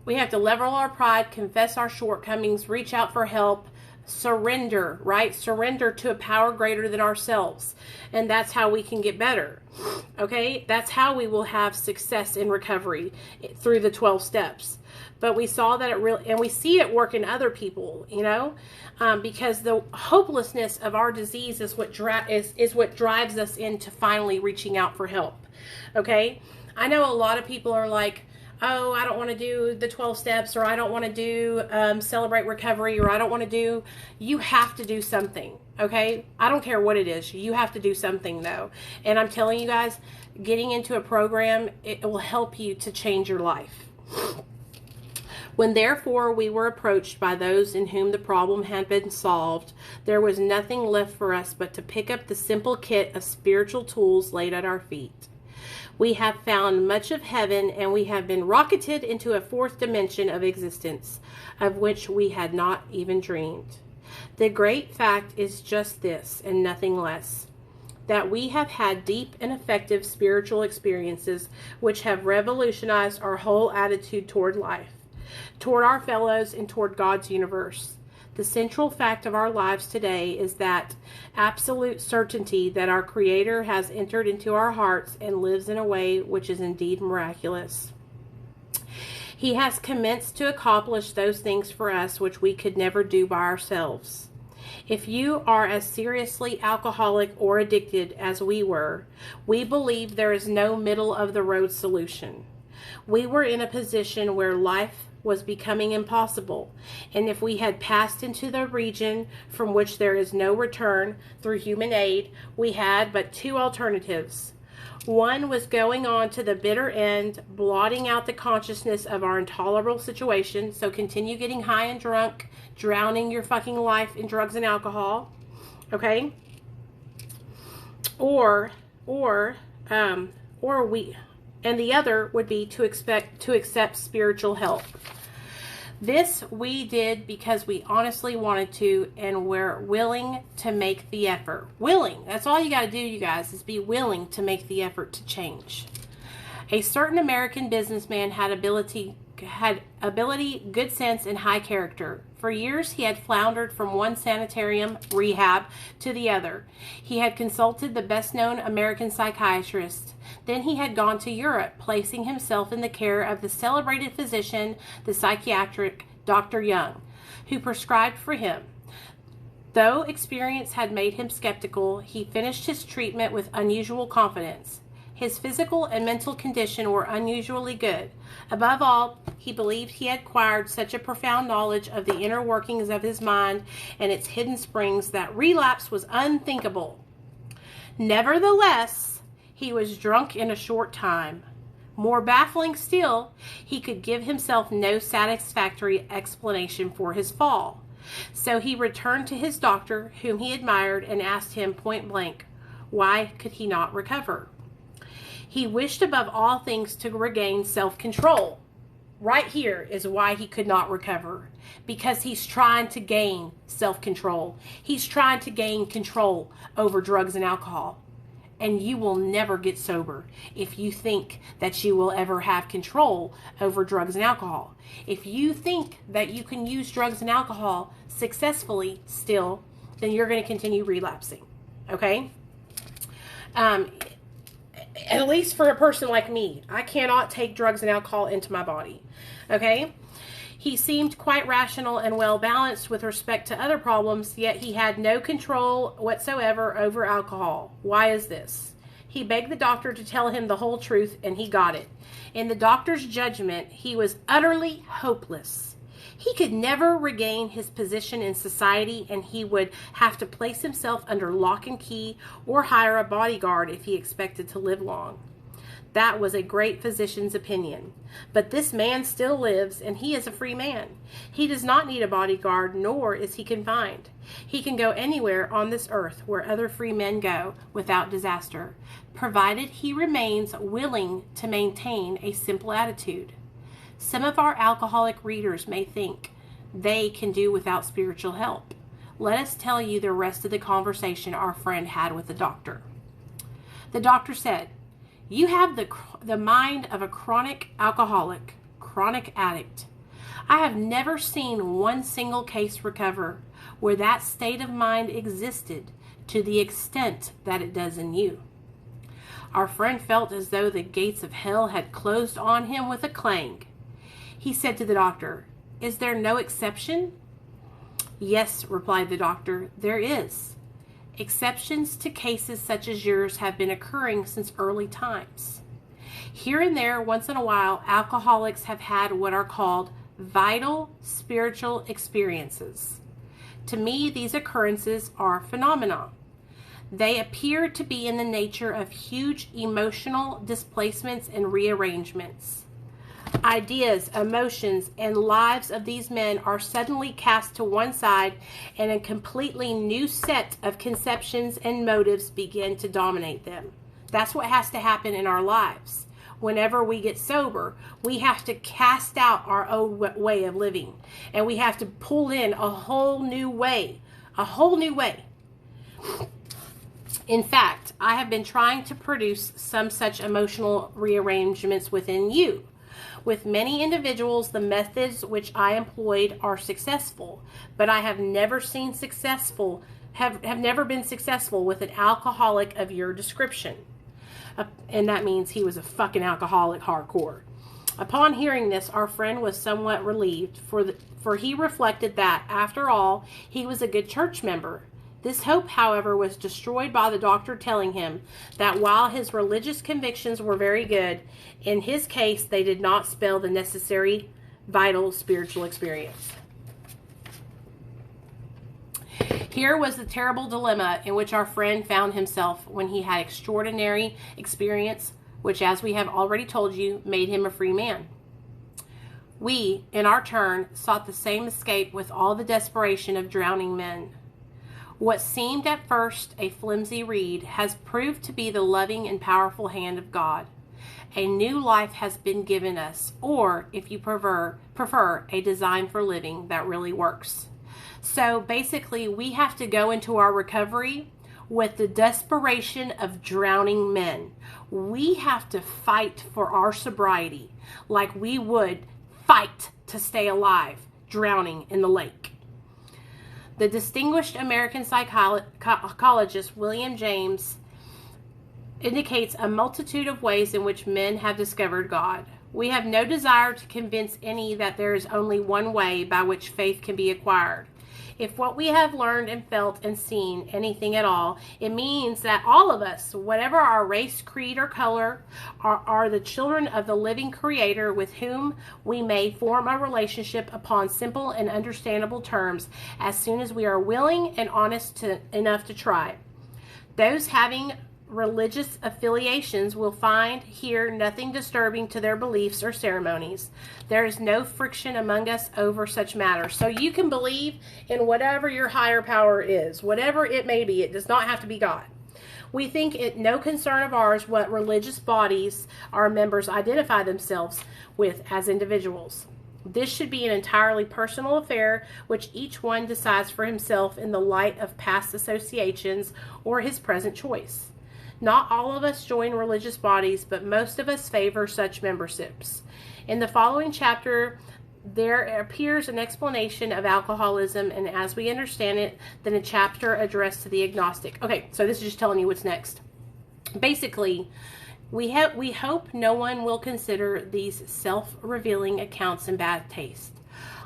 We have to level our pride, confess our shortcomings, reach out for help, surrender, right? Surrender to a power greater than ourselves. And that's how we can get better, okay? That's how we will have success in recovery through the 12 steps. But we saw that it really, and we see it work in other people, you know, because the hopelessness of our disease is what drives us into finally reaching out for help. Okay, I know a lot of people are like, oh, I don't want to do the 12 steps, or I don't want to do Celebrate Recovery, or I don't want to do. You have to do something. Okay, I don't care what it is. You have to do something though, and I'm telling you guys, getting into a program, it will help you to change your life. When therefore we were approached by those in whom the problem had been solved, there was nothing left for us but to pick up the simple kit of spiritual tools laid at our feet. We have found much of heaven, and we have been rocketed into a fourth dimension of existence, of which we had not even dreamed. The great fact is just this, and nothing less, that we have had deep and effective spiritual experiences which have revolutionized our whole attitude toward life, toward our fellows, and toward God's universe. The central fact of our lives today is that absolute certainty that our Creator has entered into our hearts and lives in a way which is indeed miraculous. He has commenced to accomplish those things for us which we could never do by ourselves. If you are as seriously alcoholic or addicted as we were, we believe there is no middle of the road solution. We were in a position where life was becoming impossible, and if we had passed into the region from which there is no return through human aid, we had but two alternatives. One was going on to the bitter end, blotting out the consciousness of our intolerable situation, so continue getting high and drunk, drowning your fucking life in drugs and alcohol, okay? And the other would be to accept spiritual help. This we did because we honestly wanted to, and we're willing to make the effort. Willing. That's all you got to do, you guys, is be willing to make the effort to change. A certain American businessman had ability, good sense, and high character. For years, he had floundered from one sanitarium rehab to the other. He had consulted the best-known American psychiatrist. Then he had gone to Europe, placing himself in the care of the celebrated physician, the psychiatric Dr. Young, who prescribed for him. Though experience had made him skeptical, he finished his treatment with unusual confidence. His physical and mental condition were unusually good. Above all, he believed he had acquired such a profound knowledge of the inner workings of his mind and its hidden springs that relapse was unthinkable. Nevertheless, he was drunk in a short time. More baffling still, he could give himself no satisfactory explanation for his fall. So he returned to his doctor, whom he admired, and asked him point blank, why could he not recover? He wished above all things to regain self-control. Right here is why he could not recover. Because he's trying to gain self-control. He's trying to gain control over drugs and alcohol. And you will never get sober if you think that you will ever have control over drugs and alcohol. If you think that you can use drugs and alcohol successfully still, then you're going to continue relapsing. Okay? At least for a person like me, I cannot take drugs and alcohol into my body. Okay? He seemed quite rational and well balanced with respect to other problems, yet he had no control whatsoever over alcohol. Why is this? He begged the doctor to tell him the whole truth, and he got it. In the doctor's judgment, he was utterly hopeless. He could never regain his position in society, and he would have to place himself under lock and key or hire a bodyguard if he expected to live long. That was a great physician's opinion. But this man still lives, and he is a free man. He does not need a bodyguard, nor is he confined. He can go anywhere on this earth where other free men go without disaster, provided he remains willing to maintain a simple attitude. Some of our alcoholic readers may think they can do without spiritual help. Let us tell you the rest of the conversation our friend had with the doctor. The doctor said, "You have the mind of a chronic alcoholic, chronic addict. I have never seen one single case recover where that state of mind existed to the extent that it does in you." Our friend felt as though the gates of hell had closed on him with a clang. He said to the doctor, "Is there no exception?" "Yes," replied the doctor, "there is. Exceptions to cases such as yours have been occurring since early times. Here and there, once in a while, alcoholics have had what are called vital spiritual experiences. To me, these occurrences are phenomena. They appear to be in the nature of huge emotional displacements and rearrangements. Ideas, emotions, and lives of these men are suddenly cast to one side, and a completely new set of conceptions and motives begin to dominate them. That's what has to happen in our lives. Whenever we get sober, we have to cast out our old way of living, and we have to pull in a whole new way. In fact, I have been trying to produce some such emotional rearrangements within you. With many individuals, the methods which I employed are successful, but I have never been successful with an alcoholic of your description." And that means he was a fucking alcoholic hardcore. Upon hearing this, our friend was somewhat relieved, for he reflected that, after all, he was a good church member. This hope, however, was destroyed by the doctor telling him that while his religious convictions were very good, in his case they did not spell the necessary vital spiritual experience. Here was the terrible dilemma in which our friend found himself when he had extraordinary experience, which, as we have already told you, made him a free man. We, in our turn, sought the same escape with all the desperation of drowning men. What seemed at first a flimsy reed has proved to be the loving and powerful hand of God. A new life has been given us, or, if you prefer, a design for living that really works. So basically, we have to go into our recovery with the desperation of drowning men. We have to fight for our sobriety like we would fight to stay alive, drowning in the lake. The distinguished American psychologist William James indicates a multitude of ways in which men have discovered God. We have no desire to convince any that there is only one way by which faith can be acquired. If what we have learned and felt and seen anything at all, it means that all of us, whatever our race, creed, or color, are the children of the living Creator with whom we may form a relationship upon simple and understandable terms as soon as we are willing and honest enough to try. Those having religious affiliations will find here nothing disturbing to their beliefs or ceremonies. There is no friction among us over such matters. So you can believe in whatever your higher power is, whatever it may be. It does not have to be God. We think it no concern of ours what religious bodies our members identify themselves with as individuals. This should be an entirely personal affair which each one decides for himself in the light of past associations or his present choice. Not all of us join religious bodies, but most of us favor such memberships. In the following chapter, there appears an explanation of alcoholism, and as we understand it, then a chapter addressed to the agnostic. Okay, so this is just telling you what's next. Basically, we hope no one will consider these self-revealing accounts in bad taste.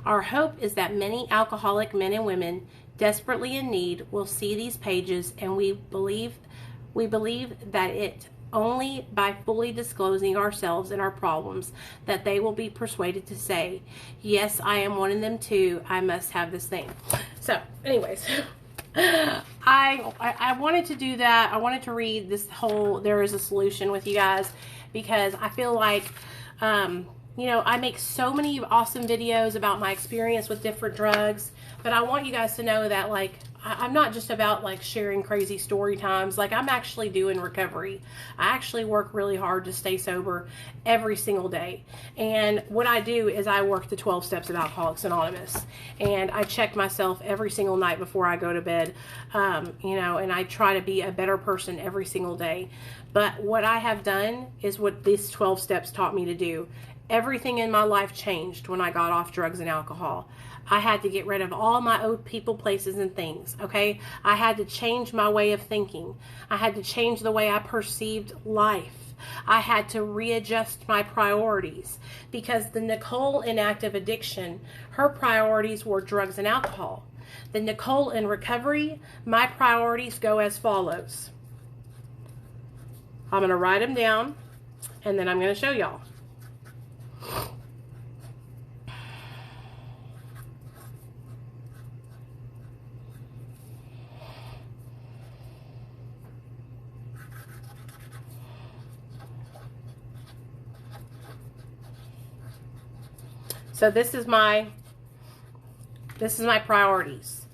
Our hope is that many alcoholic men and women desperately in need will see these pages, and we believe that it only by fully disclosing ourselves and our problems that they will be persuaded to say, yes, I am one of them too. I must have this thing. So, anyways, I wanted to do that. I wanted to read this whole There Is a Solution with you guys, because I feel like, you know, I make so many awesome videos about my experience with different drugs, but I want you guys to know that, like, I'm not just about like sharing crazy story times. Like, I'm actually doing recovery. I actually work really hard to stay sober every single day. And what I do is I work the 12 steps of Alcoholics Anonymous, and I check myself every single night before I go to bed. You know, and I try to be a better person every single day. But what I have done is what these 12 steps taught me to do. Everything in my life changed when I got off drugs and alcohol. I had to get rid of all my old people, places, and things, okay? I had to change my way of thinking. I had to change the way I perceived life. I had to readjust my priorities, because the Nicole in active addiction, her priorities were drugs and alcohol. The Nicole in recovery, my priorities go as follows. I'm going to write them down, and then I'm going to show y'all. So this is my priorities.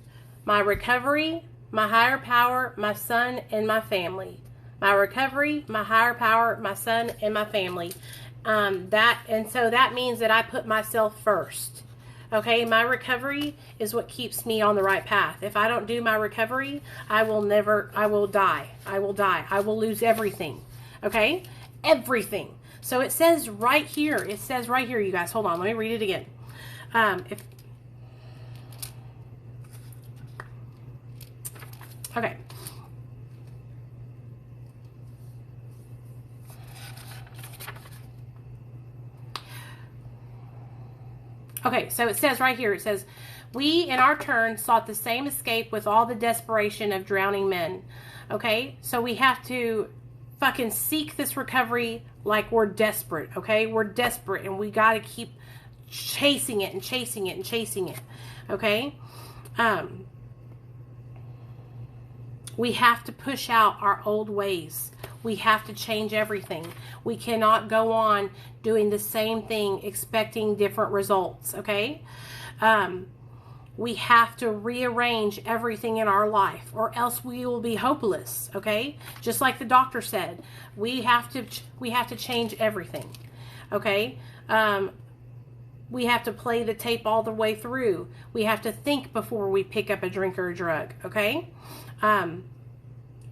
My recovery, my higher power, my son, and my family. My recovery, my higher power, my son, and my family. So that means that I put myself first. Okay, my recovery is what keeps me on the right path. If I don't do my recovery, I will die. I will lose everything. Okay? Everything. So it says right here, you guys, hold on, let me read it again. Okay. Okay, so it says right here, it says, we in our turn sought the same escape with all the desperation of drowning men. Okay, so we have to fucking seek this recovery like we're desperate, okay? We're desperate, and we got to keep chasing it and chasing it and chasing it, okay? We have to push out our old ways. We have to change everything. We cannot go on doing the same thing expecting different results, okay? We have to rearrange everything in our life, or else we will be hopeless, okay? Just like the doctor said, we have to change everything, okay? We have to play the tape all the way through. We have to think before we pick up a drink or a drug, okay?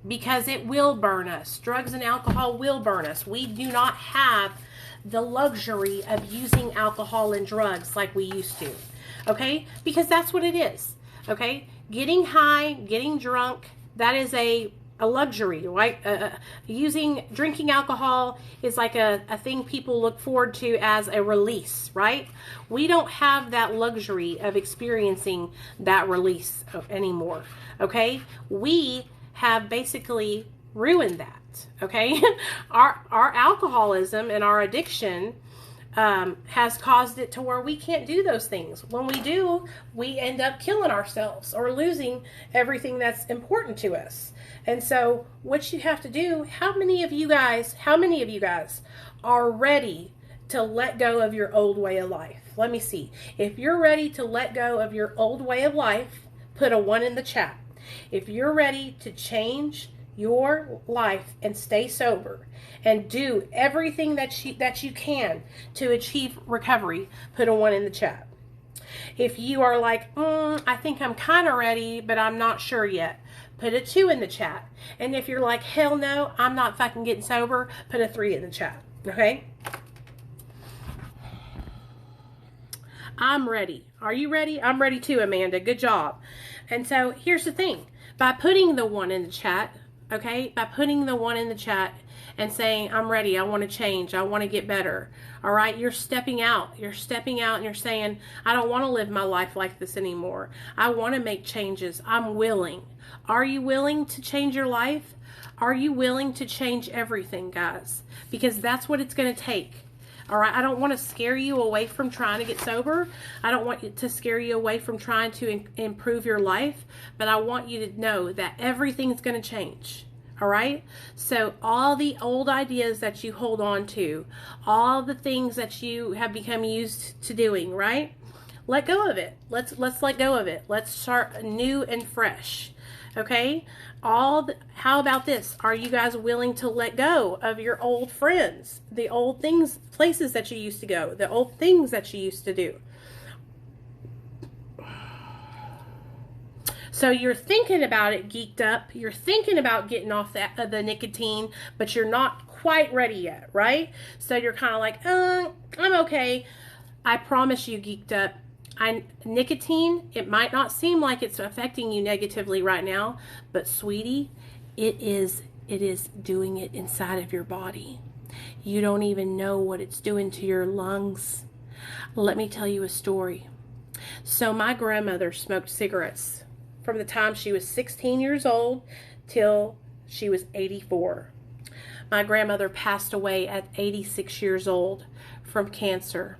Because it will burn us. Drugs and alcohol will burn us. We do not have the luxury of using alcohol and drugs like we used to, okay? Because that's what it is, okay? Getting high, getting drunk, that is a luxury, right? Drinking alcohol is like a thing people look forward to as a release, right? We don't have that luxury of experiencing that release anymore, okay? We have basically ruined that, okay? Our alcoholism and our addiction has caused it to where we can't do those things. When we do, we end up killing ourselves or losing everything that's important to us. And so what you have to do, how many of you guys are ready to let go of your old way of life? Let me see. If you're ready to let go of your old way of life, put a 1 in the chat. If you're ready to change your life and stay sober and do everything that you can to achieve recovery, put a 1 in the chat. If you are like, I think I'm kind of ready, but I'm not sure yet, put a 2 in the chat. And if you're like, hell no, I'm not fucking getting sober, put a 3 in the chat, okay? I'm ready. Are you ready? I'm ready too, Amanda. Good job. And so here's the thing. By putting the 1 in the chat, okay, by putting the 1 in the chat and saying, I'm ready, I want to change, I want to get better, all right, you're stepping out. You're stepping out and you're saying, I don't want to live my life like this anymore. I want to make changes. I'm willing. Are you willing to change your life? Are you willing to change everything, guys? Because that's what it's going to take. All right, I don't want to scare you away from trying to get sober. I don't want to scare you away from trying to improve your life, but I want you to know that everything's going to change. All right, so all the old ideas that you hold on to, all the things that you have become used to doing, right? Let go of it. Let's let go of it. Let's start new and fresh. Okay? How about this? Are you guys willing to let go of your old friends, the old things, places that you used to go, the old things that you used to do? So you're thinking about it, geeked up. You're thinking about getting off the nicotine, but you're not quite ready yet, right? So you're kind of like, I'm okay. I promise you, geeked up, nicotine, it might not seem like it's affecting you negatively right now, but sweetie, it is doing it inside of your body. You don't even know what it's doing to your lungs. Let me tell you a story. So my grandmother smoked cigarettes from the time she was 16 years old till she was 84. My grandmother passed away at 86 years old from cancer.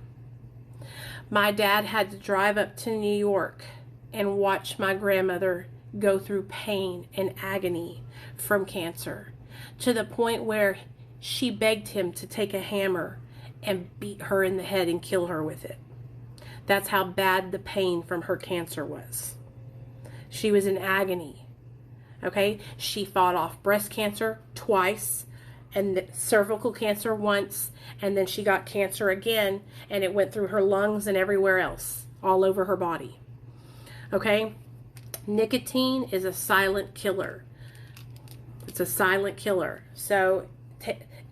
My dad had to drive up to New York and watch my grandmother go through pain and agony from cancer, to the point where she begged him to take a hammer and beat her in the head and kill her with it. That's how bad the pain from her cancer was. She was in agony. Okay? She fought off breast cancer twice, and cervical cancer once, and then she got cancer again, and it went through her lungs and everywhere else, all over her body. Okay? Nicotine is a silent killer. It's a silent killer. So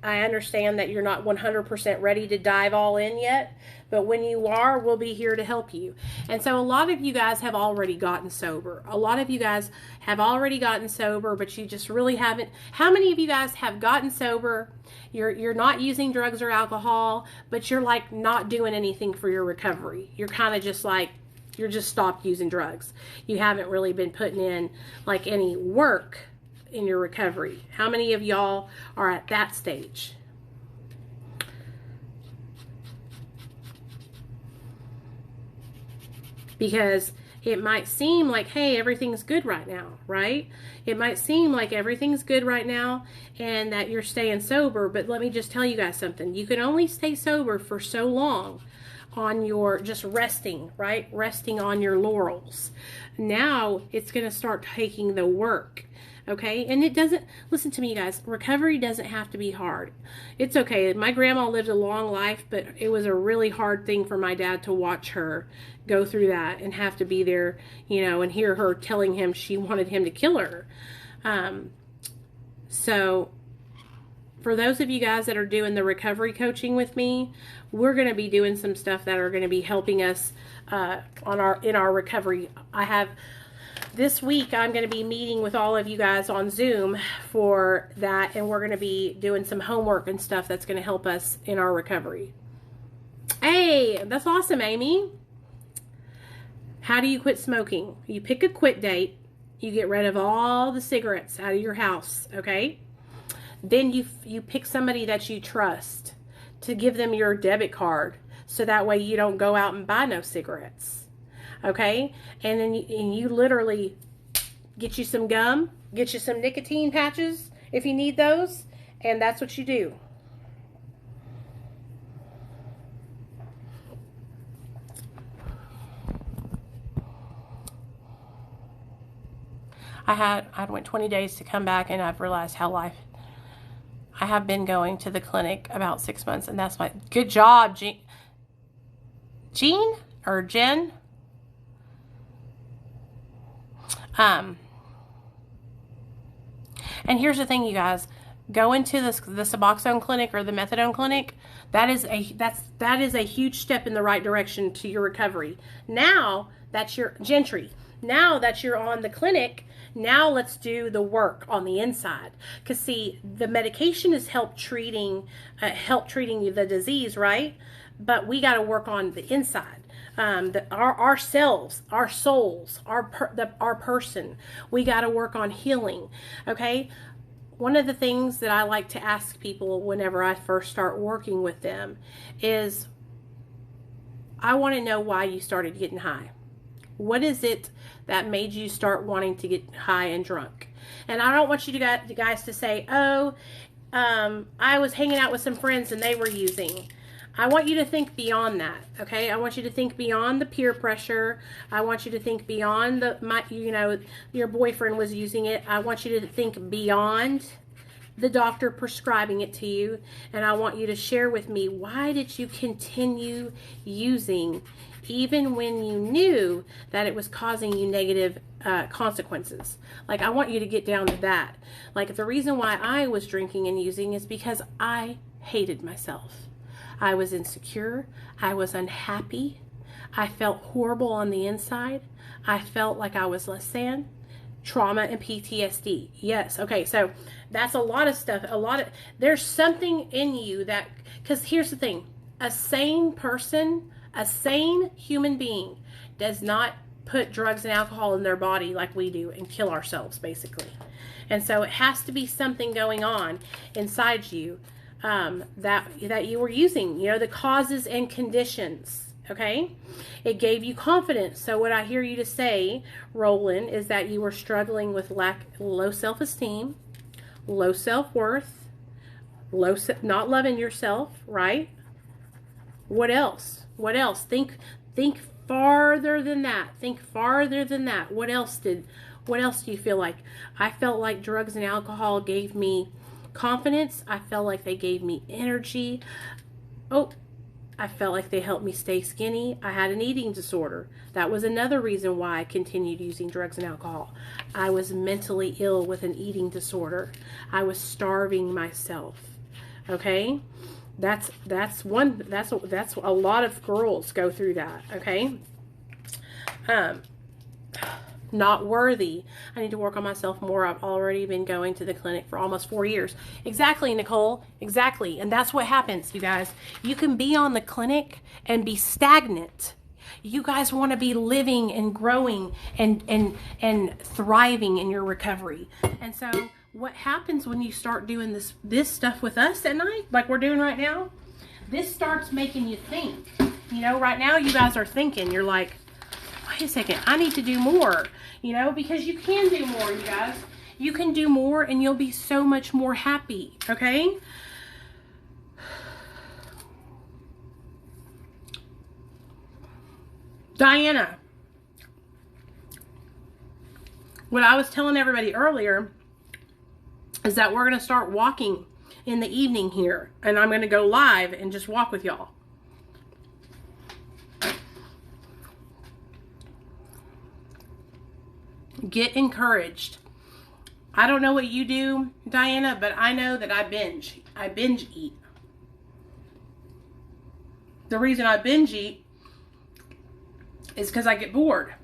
I understand that you're not 100% ready to dive all in yet, but when you are, we'll be here to help you. And so a lot of you guys have already gotten sober. A lot of you guys have already gotten sober, but you just really haven't. How many of you guys have gotten sober? You're not using drugs or alcohol, but you're like not doing anything for your recovery. You're kind of just like, you're just stopped using drugs. You haven't really been putting in like any work in your recovery. How many of y'all are at that stage? Because it might seem like, hey, everything's good right now, right? It might seem like everything's good right now and that you're staying sober, but let me just tell you guys something. You can only stay sober for so long on your just resting, right? Resting on your laurels. Now it's going to start taking the work. Okay, and it doesn't, listen to me, you guys, recovery doesn't have to be hard. It's okay. My grandma lived a long life, but it was a really hard thing for my dad to watch her go through that and have to be there, you know, and hear her telling him she wanted him to kill her. So for those of you guys that are doing the recovery coaching with me, we're going to be doing some stuff that are going to be helping us in our recovery. This week, I'm going to be meeting with all of you guys on Zoom for that, and we're going to be doing some homework and stuff that's going to help us in our recovery. Hey, that's awesome, Amy. How do you quit smoking? You pick a quit date. You get rid of all the cigarettes out of your house, okay? Then you pick somebody that you trust to give them your debit card, so that way you don't go out and buy no cigarettes. Okay, and then you literally get you some gum, get you some nicotine patches if you need those, and that's what you do. I went 20 days to come back, and I've realized how I have been going to the clinic about 6 months, and that's my good job, Jean or Jen. And here's the thing, you guys, go into the Suboxone clinic or the Methadone clinic. That is a huge step in the right direction to your recovery. Now that you're Gentry, now that you're on the clinic, now let's do the work on the inside. Because see, the medication is help treating the disease, right? But we got to work on the inside. Ourselves, our souls, our person. We got to work on healing. Okay, one of the things that I like to ask people whenever I first start working with them is, I want to know why you started getting high. What is it that made you start wanting to get high and drunk? And I don't want you guys to say, oh, I was hanging out with some friends and they were using. I want you to think beyond that, okay? I want you to think beyond the peer pressure. I want you to think beyond your boyfriend was using it. I want you to think beyond the doctor prescribing it to you. And I want you to share with me, why did you continue using even when you knew that it was causing you negative consequences? Like, I want you to get down to that. Like, the reason why I was drinking and using is because I hated myself. I was insecure. I was unhappy. I felt horrible on the inside. I felt like I was less than. Trauma and PTSD. Yes. Okay. So that's a lot of stuff. There's something in you that, because here's the thing, a sane person, a sane human being does not put drugs and alcohol in their body like we do and kill ourselves, basically. And so it has to be something going on inside you that you were using, the causes and conditions. Okay, it gave you confidence. So what I hear you to say, Roland, is that you were struggling with low self-esteem, low self-worth, not loving yourself, right? What else? What else? Think farther than that. Think farther than that. What else do you feel like? I felt like drugs and alcohol gave me confidence. I felt like they gave me energy. I felt like they helped me stay skinny. I had an eating disorder. That was another reason why I continued using drugs and alcohol. I was mentally ill with an eating disorder. I was starving myself. Okay? That's a lot of girls go through that, okay? Not worthy. I need to work on myself more. I've already been going to the clinic for almost 4 years. Exactly, Nicole. Exactly. And that's what happens, you guys. You can be on the clinic and be stagnant. You guys want to be living and growing and thriving in your recovery. And so what happens when you start doing this stuff with us at night, like we're doing right now, this starts making you think. Right now you guys are thinking, you're like, wait a second, I need to do more, because you can do more, you guys. You can do more and you'll be so much more happy, okay? Diana, what I was telling everybody earlier is that we're going to start walking in the evening here, and I'm going to go live and just walk with y'all. Get encouraged. I don't know what you do, Diana, but I know that I binge eat. The reason I binge eat is because I get bored.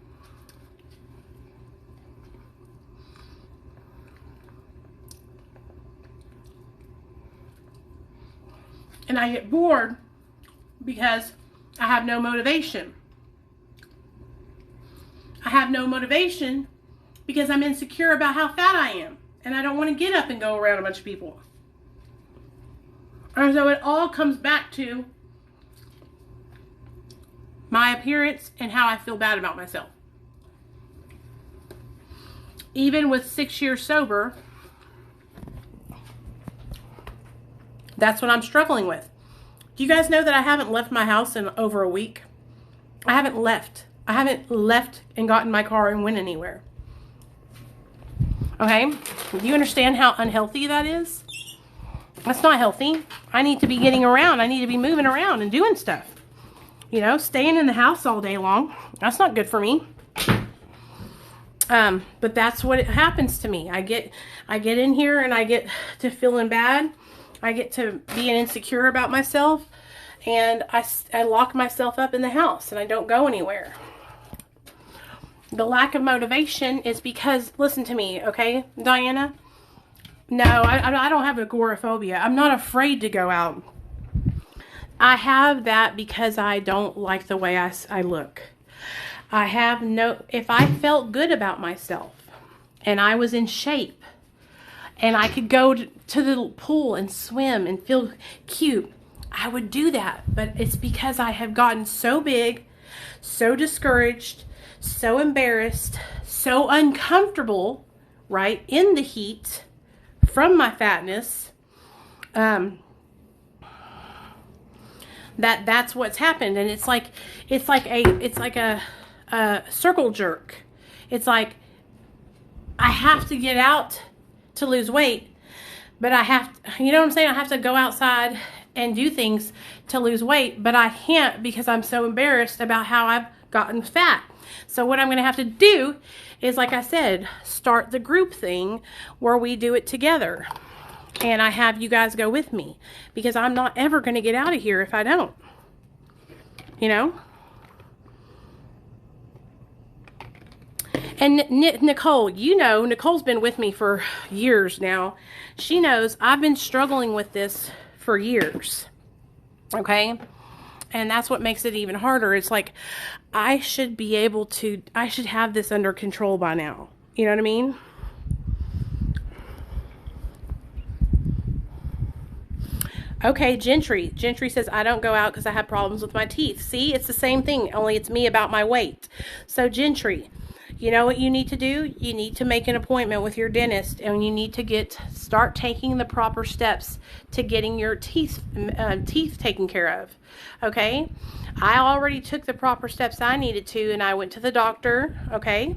And I get bored because I have no motivation. I have no motivation because I'm insecure about how fat I am. And I don't want to get up and go around a bunch of people. And so it all comes back to my appearance and how I feel bad about myself. Even with 6 years sober, that's what I'm struggling with. Do you guys know that I haven't left my house in over a week? I haven't left and got in my car and went anywhere. Okay? Do you understand how unhealthy that is? That's not healthy. I need to be getting around. I need to be moving around and doing stuff. Staying in the house all day long, that's not good for me. But that's what happens to me. I get in here and I get to feeling bad. I get to being insecure about myself, and I lock myself up in the house and I don't go anywhere. The lack of motivation is because, listen to me, okay, Diana? No, I don't have agoraphobia. I'm not afraid to go out. I have that because I don't like the way I look. If I felt good about myself and I was in shape and I could go to the pool and swim and feel cute, I would do that. But it's because I have gotten so big, so discouraged, so embarrassed, so uncomfortable, right, in the heat from my fatness, that's what's happened. And it's like a circle jerk. It's like I have to get out to lose weight, but I have to, you know what I'm saying? I have to go outside and do things to lose weight, but I can't because I'm so embarrassed about how I've gotten fat. So what I'm going to have to do is, like I said, start the group thing where we do it together. And I have you guys go with me because I'm not ever going to get out of here if I don't. You know? And Nicole, you know, Nicole's been with me for years now. She knows I've been struggling with this for years. Okay? And that's what makes it even harder. It's like, I should have this under control by now. You know what I mean? Okay, Gentry. Gentry says, I don't go out because I have problems with my teeth. See, it's the same thing, only it's me about my weight. So, Gentry, you know what you need to do? You need to make an appointment with your dentist, and you need to start taking the proper steps to getting your teeth taken care of. Okay? I already took the proper steps I needed to, and I went to the doctor. Okay?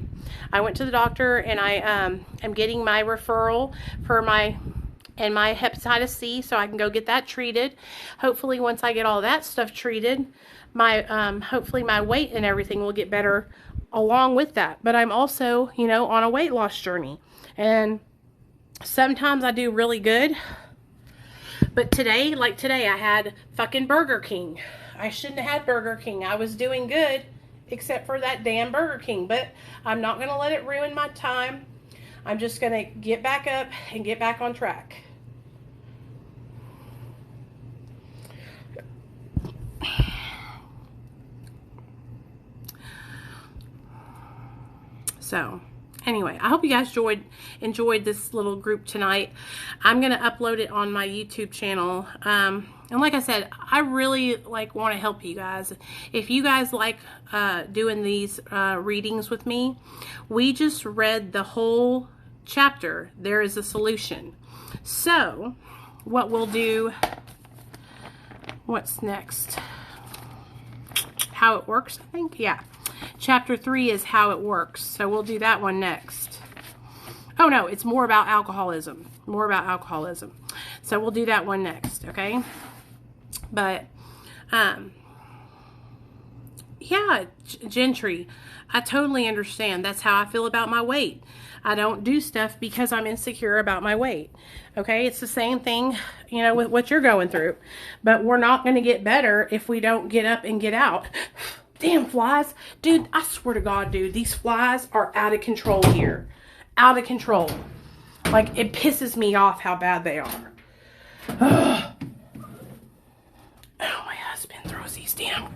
I went to the doctor, and I am getting my referral for my hepatitis C, so I can go get that treated. Hopefully, once I get all that stuff treated, hopefully my weight and everything will get better along with that. But I'm also, you know, on a weight loss journey, and sometimes I do really good. But today, I had fucking Burger King. I shouldn't have had Burger King. I was doing good, except for that damn Burger King. But I'm not going to let it ruin my time. I'm just going to get back up and get back on track. So, anyway, I hope you guys enjoyed this little group tonight. I'm going to upload it on my YouTube channel. And like I said, I really want to help you guys. If you guys like doing these readings with me, we just read the whole chapter. There is a solution. So, what we'll do, what's next? How it works, I think? Yeah. Chapter 3 is how it works. So we'll do that one next. Oh no, it's more about alcoholism. More about alcoholism. So we'll do that one next, okay? But, yeah, Gentry, I totally understand. That's how I feel about my weight. I don't do stuff because I'm insecure about my weight. Okay, it's the same thing, you know, with what you're going through. But we're not going to get better if we don't get up and get out. Damn flies. Dude, I swear to God, dude, these flies are out of control here. Out of control. Like, it pisses me off how bad they are. Ugh. Oh, my husband throws these damn...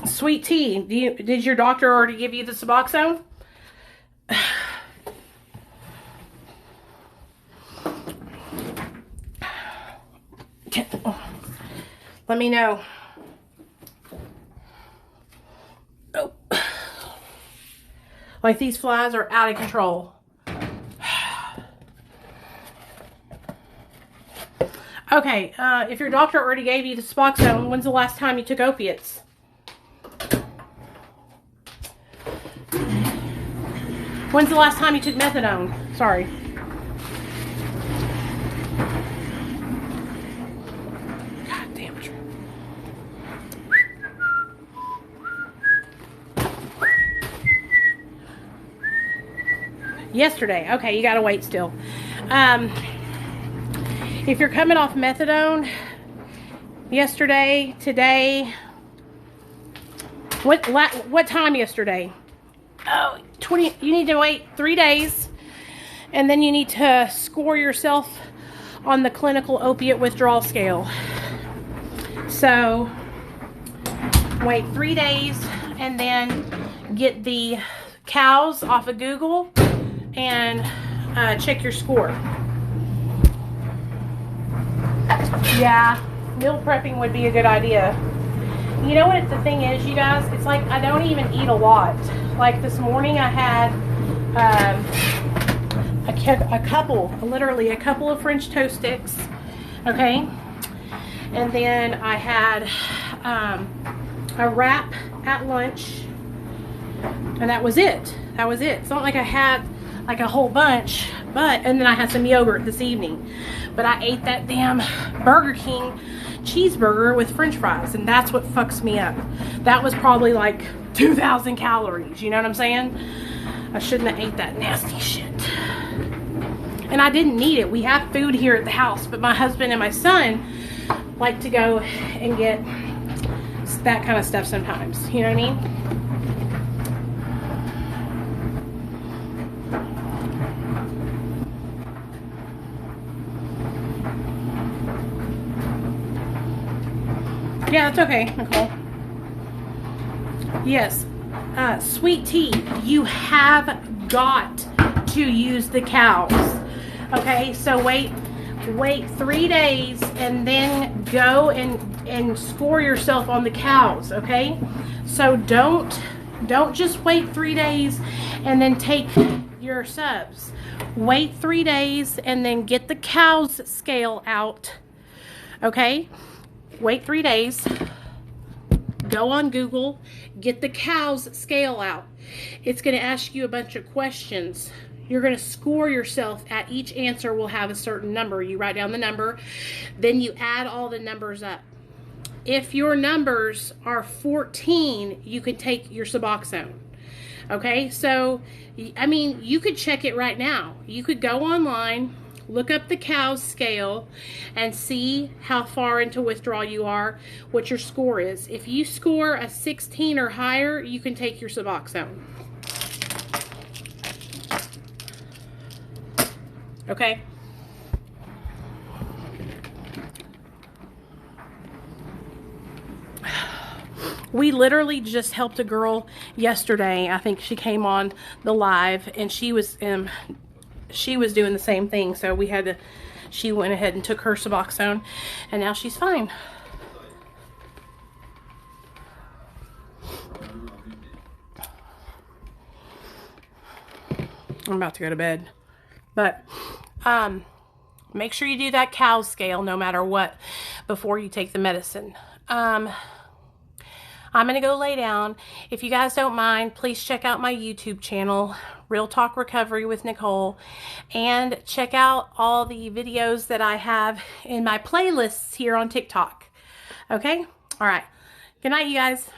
Sweet tea. Did your doctor already give you the Suboxone? Let me know. Oh. Like, these flies are out of control. Okay, if your doctor already gave you the Suboxone, when's the last time you took opiates? When's the last time you took methadone? Sorry. God damn it. Yesterday. Okay, you gotta wait still. If you're coming off methadone, yesterday, today, what time yesterday? Oh, 20, you need to wait 3 days, and then you need to score yourself on the clinical opiate withdrawal scale. So, wait 3 days, and then get cows off of Google and check your score. Yeah, meal prepping would be a good idea. You know what the thing is, you guys? It's like I don't even eat a lot. Like this morning I had literally a couple of French toast sticks, okay? And then I had a wrap at lunch, and that was it. That was it. It's not like I had like a whole bunch, and then I had some yogurt this evening. But I ate that damn Burger King cheeseburger with French fries, and that's what fucks me up. That was probably like 2,000 calories, you know what I'm saying? I shouldn't have ate that nasty shit. And I didn't need it. We have food here at the house, but my husband and my son like to go and get that kind of stuff sometimes, you know what I mean? Yeah, that's okay, Nicole. Yes, sweet tea, you have got to use the cows. Okay, so wait 3 days and then go and score yourself on the cows, okay? So don't just wait 3 days and then take your subs. Wait 3 days and then get the cows scale out, okay? Wait 3 days, go on Google, get the cows scale out. It's going to ask you a bunch of questions. You're going to score yourself at each answer will have a certain number. You write down the number, then you add all the numbers up. If your numbers are 14, you can take your Suboxone. Okay, so, I mean, you could check it right now. You could go online, look up the cows scale, and see how far into withdrawal you are, what your score is. If you score a 16 or higher, you can take your Suboxone. Okay? We literally just helped a girl yesterday. I think she came on the live, and she was doing the same thing. So she went ahead and took her Suboxone, and now she's fine. I'm about to go to bed. But make sure you do that cow scale no matter what before you take the medicine. I'm going to go lay down. If you guys don't mind, please check out my YouTube channel, Real Talk Recovery with Nicole, and check out all the videos that I have in my playlists here on TikTok. Okay? All right. Good night, you guys.